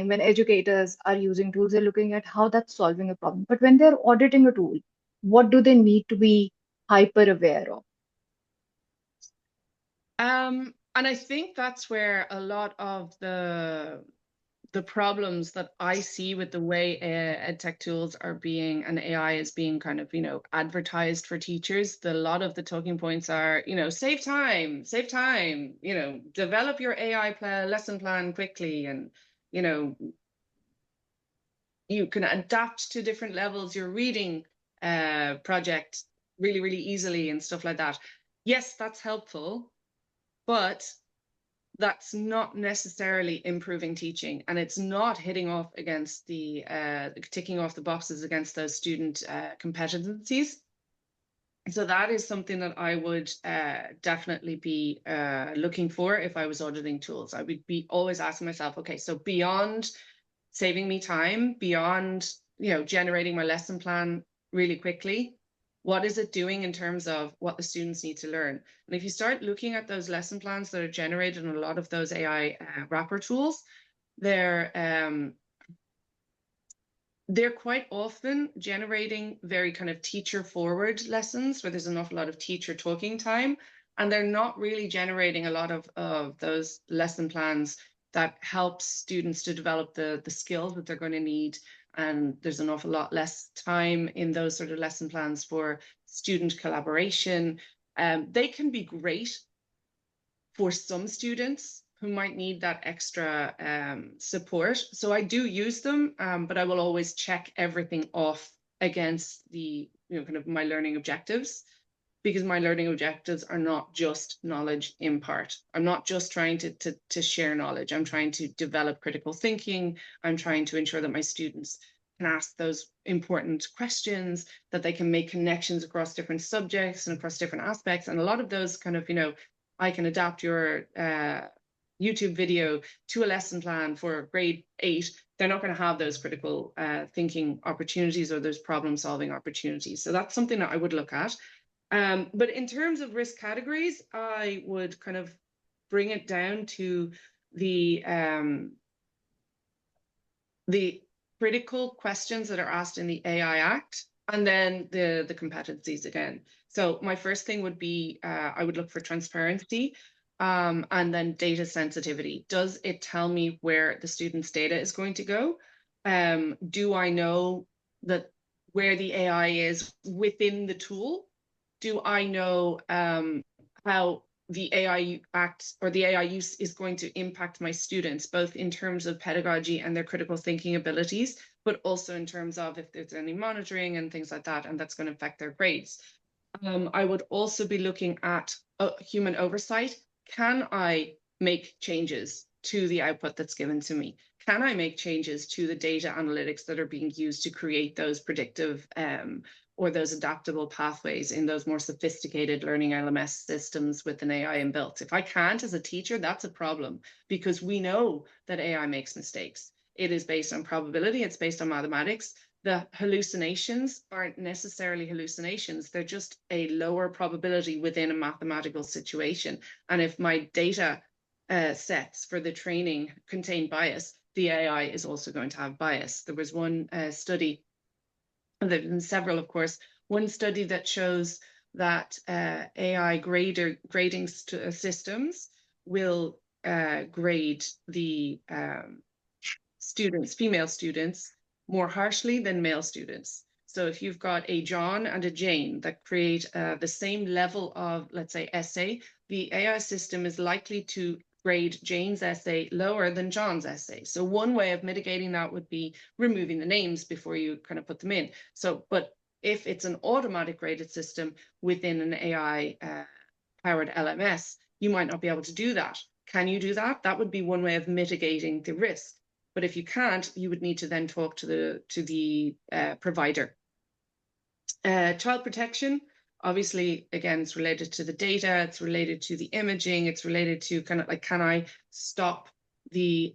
when educators are using tools, they're looking at how that's solving a problem. But when they're auditing a tool, what do they need to be hyper aware of? And I think that's where a lot of the problems that I see with the way EdTech tools are being and AI is being kind of, advertised for teachers. A lot of the talking points are, save time, develop your AI lesson plan quickly, and, you know, you can adapt to different levels your reading project really, really easily and stuff like that. Yes, that's helpful, but that's not necessarily improving teaching, and it's not hitting off against the ticking off the boxes against those student competencies. So that is something that I would definitely be looking for if I was auditing tools. I would be always asking myself, okay, so beyond saving me time, beyond generating my lesson plan really quickly, what is it doing in terms of what the students need to learn? And if you start looking at those lesson plans that are generated in a lot of those AI wrapper tools, they're quite often generating very kind of teacher forward lessons where there's an awful lot of teacher talking time, and they're not really generating a lot of those lesson plans that help students to develop the skills that they're going to need. And there's an awful lot less time in those sort of lesson plans for student collaboration. They can be great for some students who might need that extra support. So I do use them, but I will always check everything off against the, kind of my learning objectives, because my learning objectives are not just knowledge in part. I'm not just trying to share knowledge. I'm trying to develop critical thinking. I'm trying to ensure that my students can ask those important questions, that they can make connections across different subjects and across different aspects. And a lot of those kind of, I can adapt your YouTube video to a lesson plan for grade 8. They're not going to have those critical thinking opportunities or those problem solving opportunities. So that's something that I would look at. But in terms of risk categories, I would kind of bring it down to the critical questions that are asked in the AI Act, and then the competencies again. So my first thing would be I would look for transparency, and then data sensitivity. Does it tell me where the student's data is going to go? Do I know that where the AI is within the tool? Do I know how the AI Act or the AI use is going to impact my students, both in terms of pedagogy and their critical thinking abilities, but also in terms of if there's any monitoring and things like that, and that's going to affect their grades. I would also be looking at human oversight. Can I make changes to the output that's given to me? Can I make changes to the data analytics that are being used to create those predictive or those adaptable pathways in those more sophisticated learning LMS systems with an AI inbuilt? If I can't as a teacher, that's a problem, because we know that AI makes mistakes. It is based on probability, it's based on mathematics. The hallucinations aren't necessarily hallucinations. They're just a lower probability within a mathematical situation. And if my data sets for the training contain bias, the AI is also going to have bias. There was one study, there have been several, of course, one study that shows that AI grading systems will grade the students, female students, more harshly than male students. So if you've got a John and a Jane that create the same level of, let's say, essay, the AI system is likely to grade Jane's essay lower than John's essay. So one way of mitigating that would be removing the names before you kind of put them in. So, but if it's an automatic graded system within an AI powered LMS, you might not be able to do that. Can you do that? That would be one way of mitigating the risk. But if you can't, you would need to then talk to the provider. Child protection, obviously, again, it's related to the data, it's related to the imaging, it's related to kind of like, can I stop the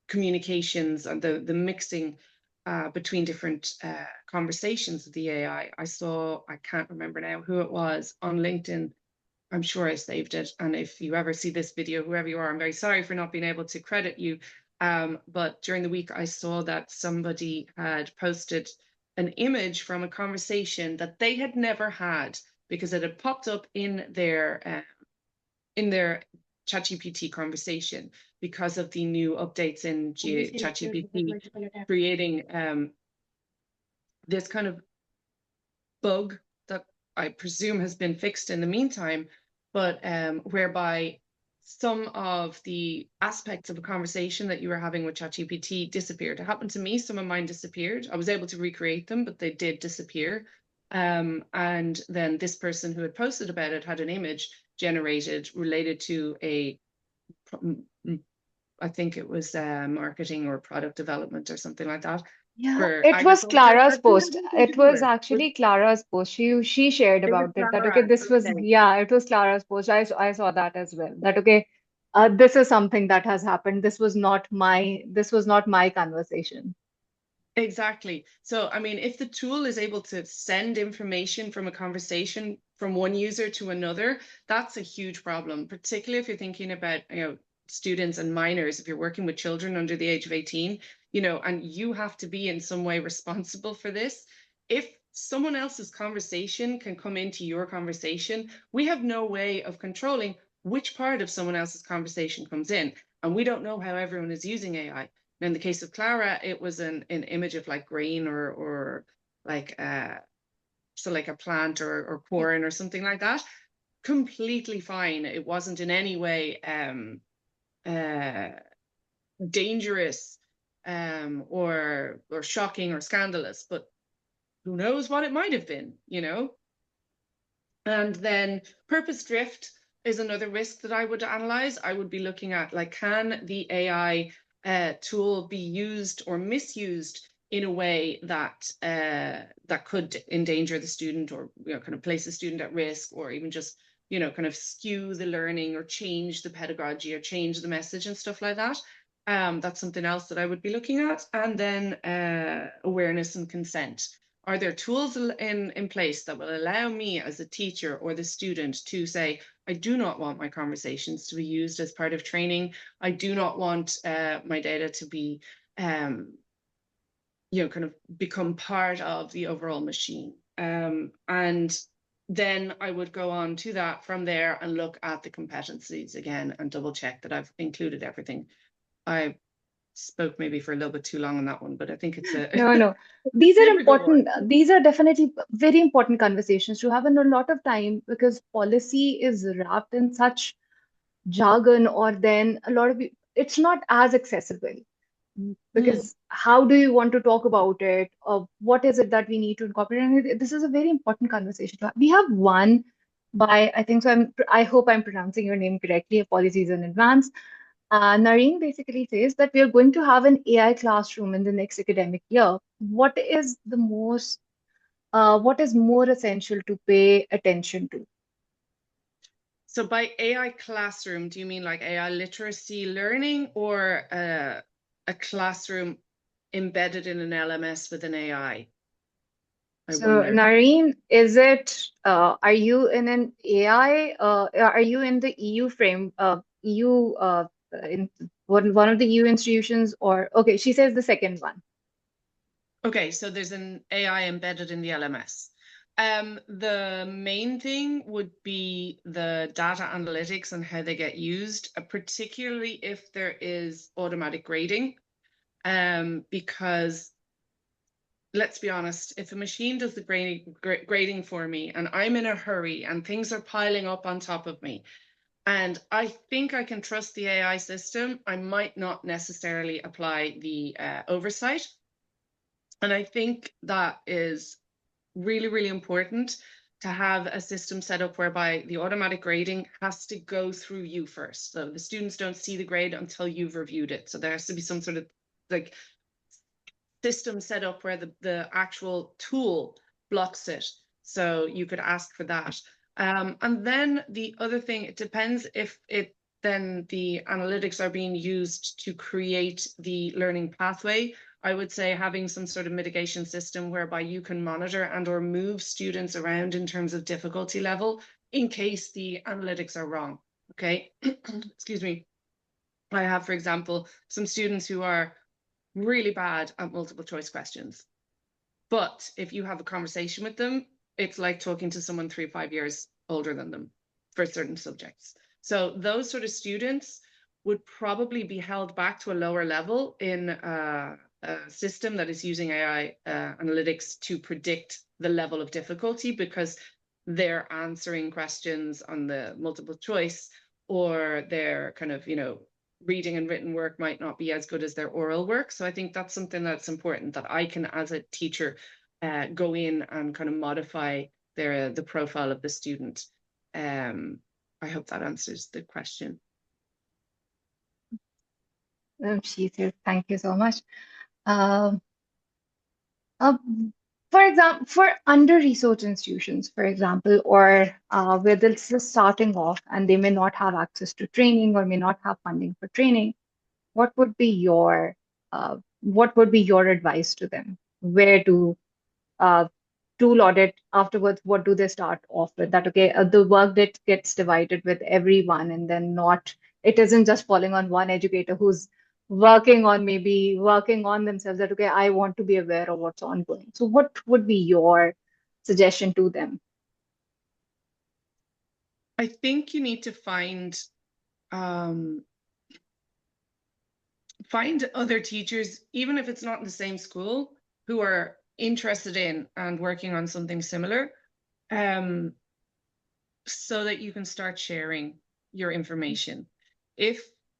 communications and the mixing between different conversations with the AI. I saw, I can't remember now who it was on LinkedIn. I'm sure I saved it. And if you ever see this video, whoever you are, I'm very sorry for not being able to credit you. But during the week, I saw that somebody had posted an image from a conversation that they had never had because it had popped up in their ChatGPT conversation because of the new updates in ChatGPT creating this kind of bug that I presume has been fixed in the meantime, but whereby some of the aspects of a conversation that you were having with ChatGPT disappeared. It happened to me. Some of mine disappeared. I was able to recreate them, but they did disappear. And then this person who had posted about it had an image generated related to I think it was marketing or product development or something like that Yeah, for it was agriculture. Clara's That didn't have post. anything to It do was with it. actually Clara's post. She shared It was about it that okay, Clara. this was Okay. yeah, it was Clara's post. I saw that as well. That okay, this is something that has happened. This was not my conversation. Exactly. So, I mean, if the tool is able to send information from a conversation from one user to another, that's a huge problem, particularly if you're thinking about, students and minors, if you're working with children under the age of 18, and you have to be in some way responsible for this. If someone else's conversation can come into your conversation, we have no way of controlling which part of someone else's conversation comes in. And we don't know how everyone is using AI. Now, in the case of Clara, it was an image of like grain or like so like a plant or corn or something like that. Completely fine. It wasn't in any way uh, dangerous or shocking or scandalous, but who knows what it might have been. And then purpose drift is another risk that I would analyze. I would be looking at like, can the AI tool be used or misused in a way that that could endanger the student or kind of place the student at risk, or even just kind of skew the learning or change the pedagogy or change the message and stuff like that. That's something else that I would be looking at. And then awareness and consent. Are there tools in place that will allow me as a teacher or the student to say, I do not want my conversations to be used as part of training. I do not want my data to be, kind of become part of the overall machine. And then I would go on to that from there and look at the competencies again and double check that I've included everything. I spoke maybe for a little bit too long on that one, but I think it's a No, no. it's These are super good one. important. These are definitely very important conversations to have in a lot of time because policy is wrapped in such jargon, or then a lot of it's not as accessible. Mm. Because how do you want to talk about it? Or what is it that we need to incorporate? And this is a very important conversation to have. We have one by, I think so. I hope I'm pronouncing your name correctly. Apologies in advance. Nareen basically says that we are going to have an AI classroom in the next academic year. What is more essential to pay attention to? So by AI classroom, do you mean like AI literacy learning, or a classroom embedded in an LMS with an AI? I So, wonder. Nareen, are you in an AI, are you in the EU EU, in one of the EU institutions, or, okay, she says the second one. Okay, so there's an AI embedded in the LMS. The main thing would be the data analytics and how they get used, particularly if there is automatic grading, because let's be honest, if a machine does the grading for me and I'm in a hurry and things are piling up on top of me, And I think I can trust the AI system. I might not necessarily apply the oversight. And I think that is really, really important to have a system set up whereby the automatic grading has to go through you first. So the students don't see the grade until you've reviewed it. So there has to be some sort of like system set up where the actual tool blocks it. So you could ask for that. And then the other thing, it depends if then the analytics are being used to create the learning pathway. I would say having some sort of mitigation system whereby you can monitor and or move students around in terms of difficulty level in case the analytics are wrong. Okay, excuse me. I have, for example, some students who are really bad at multiple choice questions. But if you have a conversation with them, it's like talking to someone 3 or 5 years older than them for certain subjects. So those sort of students would probably be held back to a lower level in a system that is using AI analytics to predict the level of difficulty because they're answering questions on the multiple choice or they're kind of, reading and written work might not be as good as their oral work. So I think that's something that's important that I can, as a teacher, go in and kind of modify the profile of the student. I hope that answers the question. She says, thank you so much. Um, for example, for under-resourced institutions, for example, or where they're just starting off and they may not have access to training or may not have funding for training, what would be your advice to them? Where to tool audit afterwards? What do they start off with? That okay, the work that gets divided with everyone, and then not it isn't just falling on one educator who's working on themselves. That okay, I want to be aware of what's ongoing. So, what would be your suggestion to them? I think you need to um, find other teachers, even if it's not in the same school, who are interested in and working on something similar, so that you can start sharing your information.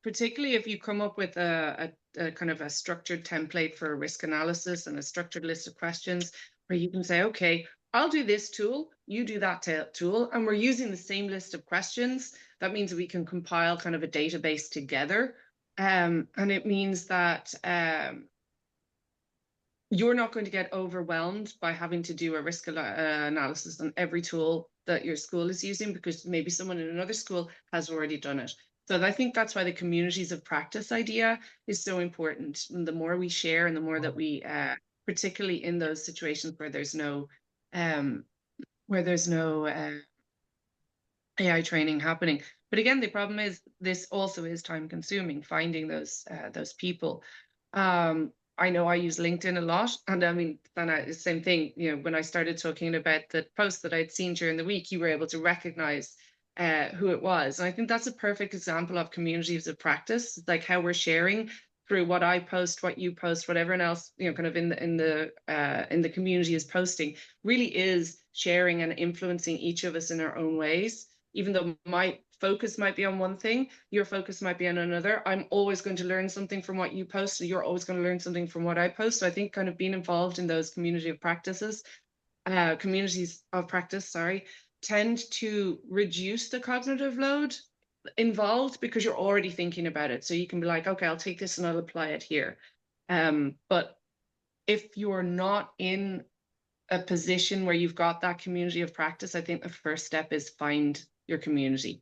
Particularly if you come up with a kind of a structured template for a risk analysis and a structured list of questions where you can say, okay, I'll do this tool, you do that tool, and we're using the same list of questions. That means that we can compile kind of a database together. And it means that you're not going to get overwhelmed by having to do a risk analysis on every tool that your school is using because maybe someone in another school has already done it. So I think that's why the communities of practice idea is so important. And the more we share and the more that we, particularly in those situations where there's no um, AI training happening. But again, the problem is this also is time consuming, finding those people. I know I use LinkedIn a lot, and I mean, the same thing. When I started talking about the post that I'd seen during the week, you were able to recognize who it was, and I think that's a perfect example of communities of practice, like how we're sharing through what I post, what you post, what everyone else, kind of in the community is posting, really is sharing and influencing each of us in our own ways. Even though my focus might be on one thing, your focus might be on another. I'm always going to learn something from what you post, so you're always going to learn something from what I post. So I think kind of being involved in those communities of practice, sorry, tend to reduce the cognitive load involved because you're already thinking about it. So you can be like, okay, I'll take this and I'll apply it here. But if you're not in a position where you've got that community of practice, I think the first step is find your community.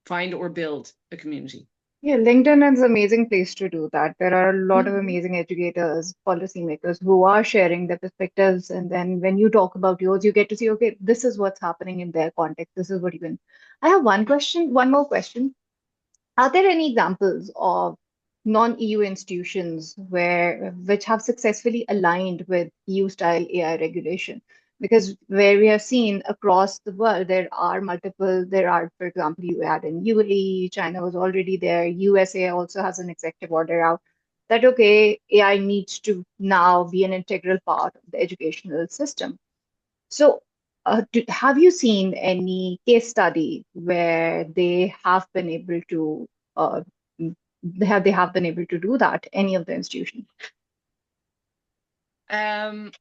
Find or build a community. Yeah, LinkedIn is an amazing place to do that. There are a lot of Mhm. amazing educators, policymakers who are sharing their perspectives. And then when you talk about yours, you get to see, okay, this is what's happening in their context. This is what you can. I have one more question. Are there any examples of non-EU institutions which have successfully aligned with EU-style AI regulation? Because where we have seen across the world, for example, you had in UAE, China was already there, USA also has an executive order out that, okay, AI needs to now be an integral part of the educational system. So have you seen any case study where they have been able to they have been able to do that? Any of the institutions? Um,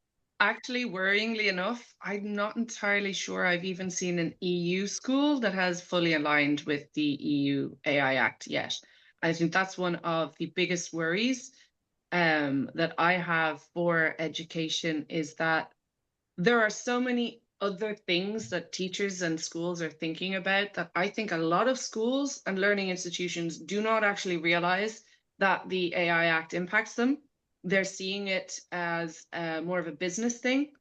Actually, worryingly enough, I'm not entirely sure I've even seen an EU school that has fully aligned with the EU AI Act yet. I think that's one of the biggest worries that I have for education is that there are so many other things that teachers and schools are thinking about that I think a lot of schools and learning institutions do not actually realize that the AI Act impacts them. They're seeing it as more of a business thing.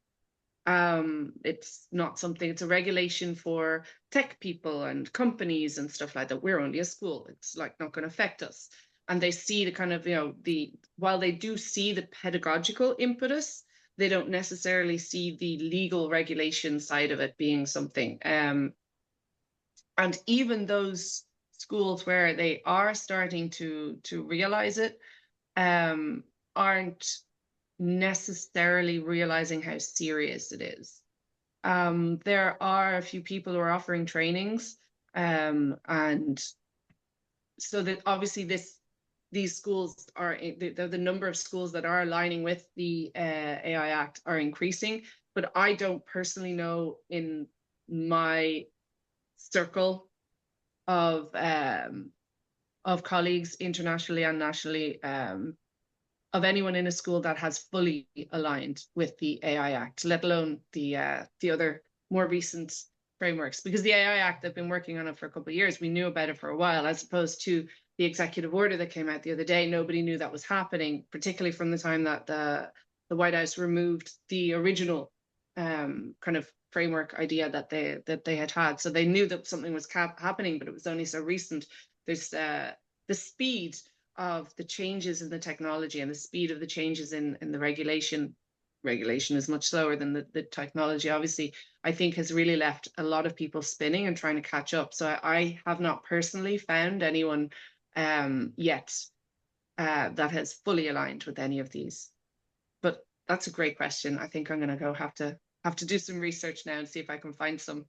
It's not something, it's a regulation for tech people and companies and stuff like that. We're only a school. It's like not going to affect us. And they see the kind of, while they do see the pedagogical impetus, they don't necessarily see the legal regulation side of it being something. And even those schools where they are starting to realize it, aren't necessarily realizing how serious it is. There are a few people who are offering trainings, and so that obviously these schools are the number of schools that are aligning with the AI Act are increasing. But I don't personally know in my circle of colleagues internationally and nationally, of anyone in a school that has fully aligned with the AI Act, let alone the other more recent frameworks. Because the AI Act, they've been working on it for a couple of years. We knew about it for a while, as opposed to the executive order that came out the other day. Nobody knew that was happening, particularly from the time that the White House removed the original kind of framework idea that they had. So they knew that something was happening, but it was only so recent. There's the speed of the changes in the technology and the speed of the changes in the regulation is much slower than the technology, obviously, I think has really left a lot of people spinning and trying to catch up. So I have not personally found anyone yet that has fully aligned with any of these. But that's a great question. I think I'm going to go have to do some research now and see if I can find some.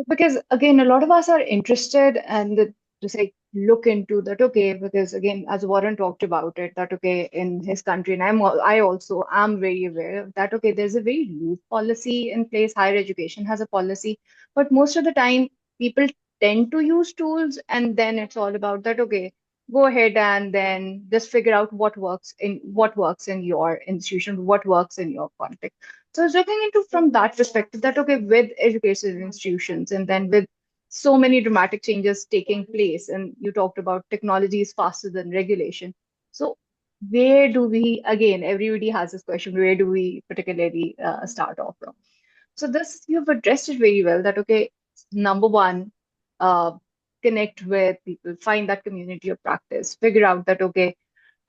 Because again, a lot of us are interested and to say look into that. Okay, because again, as Warren talked about it, that okay, in his country, and I also am very aware of that. Okay, there's a very loose policy in place. Higher education has a policy, but most of the time, people tend to use tools, and then it's all about that. Okay, go ahead and then just figure out what works in your institution, what works in your context. So I was looking into from that perspective that okay, with education institutions and then with so many dramatic changes taking place, and you talked about technology is faster than regulation. So where do we, again, everybody has this question, where do we particularly start off from? So this you've addressed it very well that okay, number one, uh, connect with people, find that community of practice, figure out that okay,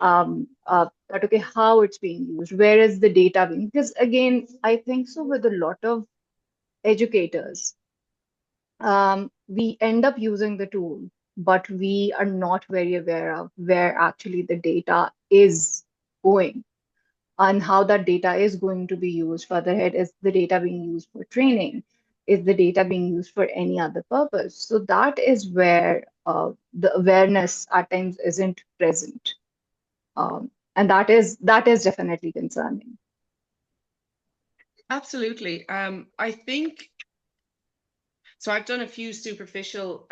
that okay, how it's being used, where is the data being, because again, I think so with a lot of educators, we end up using the tool, but we are not very aware of where actually the data is going and how that data is going to be used further ahead. Is the data being used for training? Is the data being used for any other purpose? So that is where the awareness at times isn't present. And that is definitely concerning. Absolutely. I think so. I've done a few superficial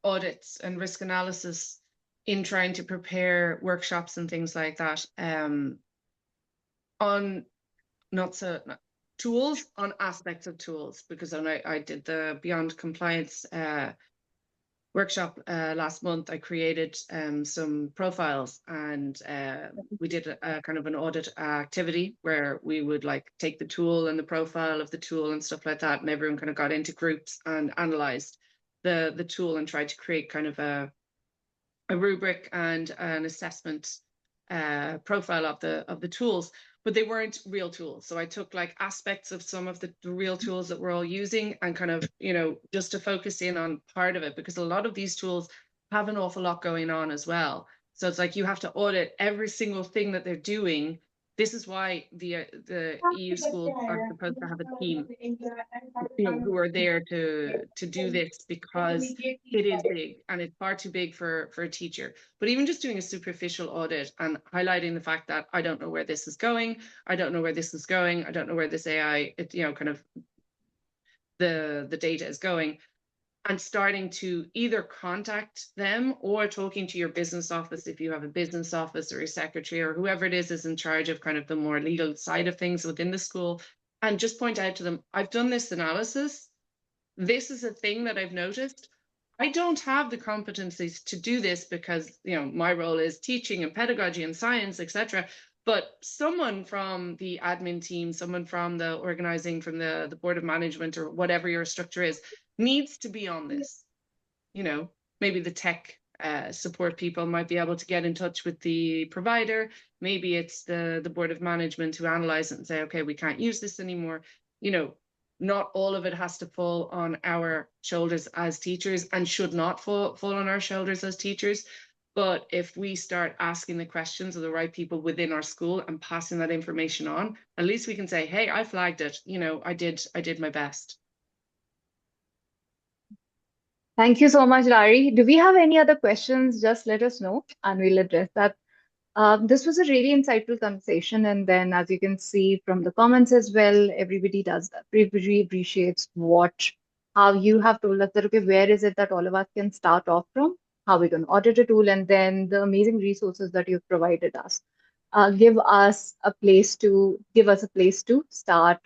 audits and risk analysis in trying to prepare workshops and things like that, on not so not, tools, on aspects of tools, because when I did the Beyond Compliance workshop last month, I created some profiles, and we did a kind of an audit activity where we would like take the tool and the profile of the tool and stuff like that, and everyone kind of got into groups and analyzed the tool and tried to create kind of a rubric and an assessment profile of the tools, but they weren't real tools. So I took like aspects of some of the real tools that we're all using and kind of, just to focus in on part of it, because a lot of these tools have an awful lot going on as well. So it's like you have to audit every single thing that they're doing This is why the EU schools are supposed to have a team, who are there to do this, because it is big and it's far too big for a teacher. But even just doing a superficial audit and highlighting the fact that I don't know where this is going, I don't know where this is going, I don't know where this AI, kind of the data is going, and starting to either contact them or talking to your business office, if you have a business office, or a secretary or whoever it is in charge of kind of the more legal side of things within the school, and just point out to them, I've done this analysis. This is a thing that I've noticed. I don't have the competencies to do this because, my role is teaching and pedagogy and science, etc. But someone from the admin team, someone from the organizing, from the board of management, or whatever your structure is, needs to be on this. Maybe the tech support people might be able to get in touch with the provider. Maybe it's the board of management who analyze it and say, okay, we can't use this anymore. Not all of it has to fall on our shoulders as teachers, and should not fall on our shoulders as teachers. But if we start asking the questions of the right people within our school and passing that information on, at least we can say, hey, I flagged it. I did my best. Thank you so much, Larry. Do we have any other questions? Just let us know and we'll address that. This was a really insightful conversation. And then, as you can see from the comments as well, everybody does that. Everybody appreciates how you have told us that, okay, where is it that all of us can start off from? How we can audit a tool, and then the amazing resources that you've provided us. Give us a place to start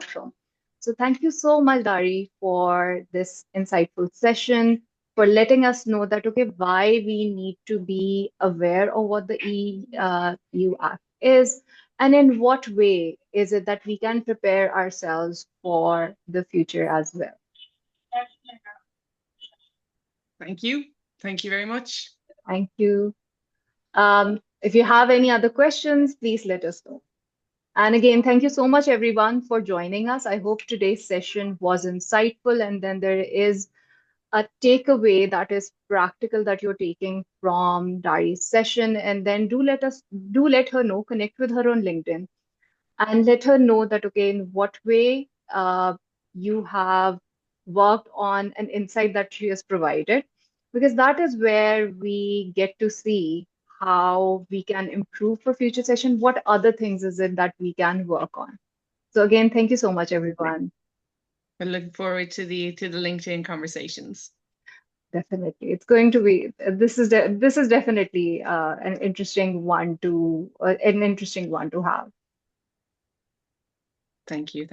from. So thank you so much, Dari, for this insightful session, for letting us know that, okay, why we need to be aware of what the EU Act is, and in what way is it that we can prepare ourselves for the future as well. Thank you. Thank you very much. Thank you. If you have any other questions, please let us know. And again, thank you so much, everyone, for joining us. I hope today's session was insightful, and then there is a takeaway that is practical that you're taking from Dari's session. And then do let her know, connect with her on LinkedIn, and let her know that, okay, in what way you have worked on an insight that she has provided, because that is where we get to see how we can improve for future session. What other things is it that we can work on? So again, thank you so much, everyone. I look forward to the LinkedIn conversations. Definitely, it's going to be. This is definitely an interesting one to have. Thank you.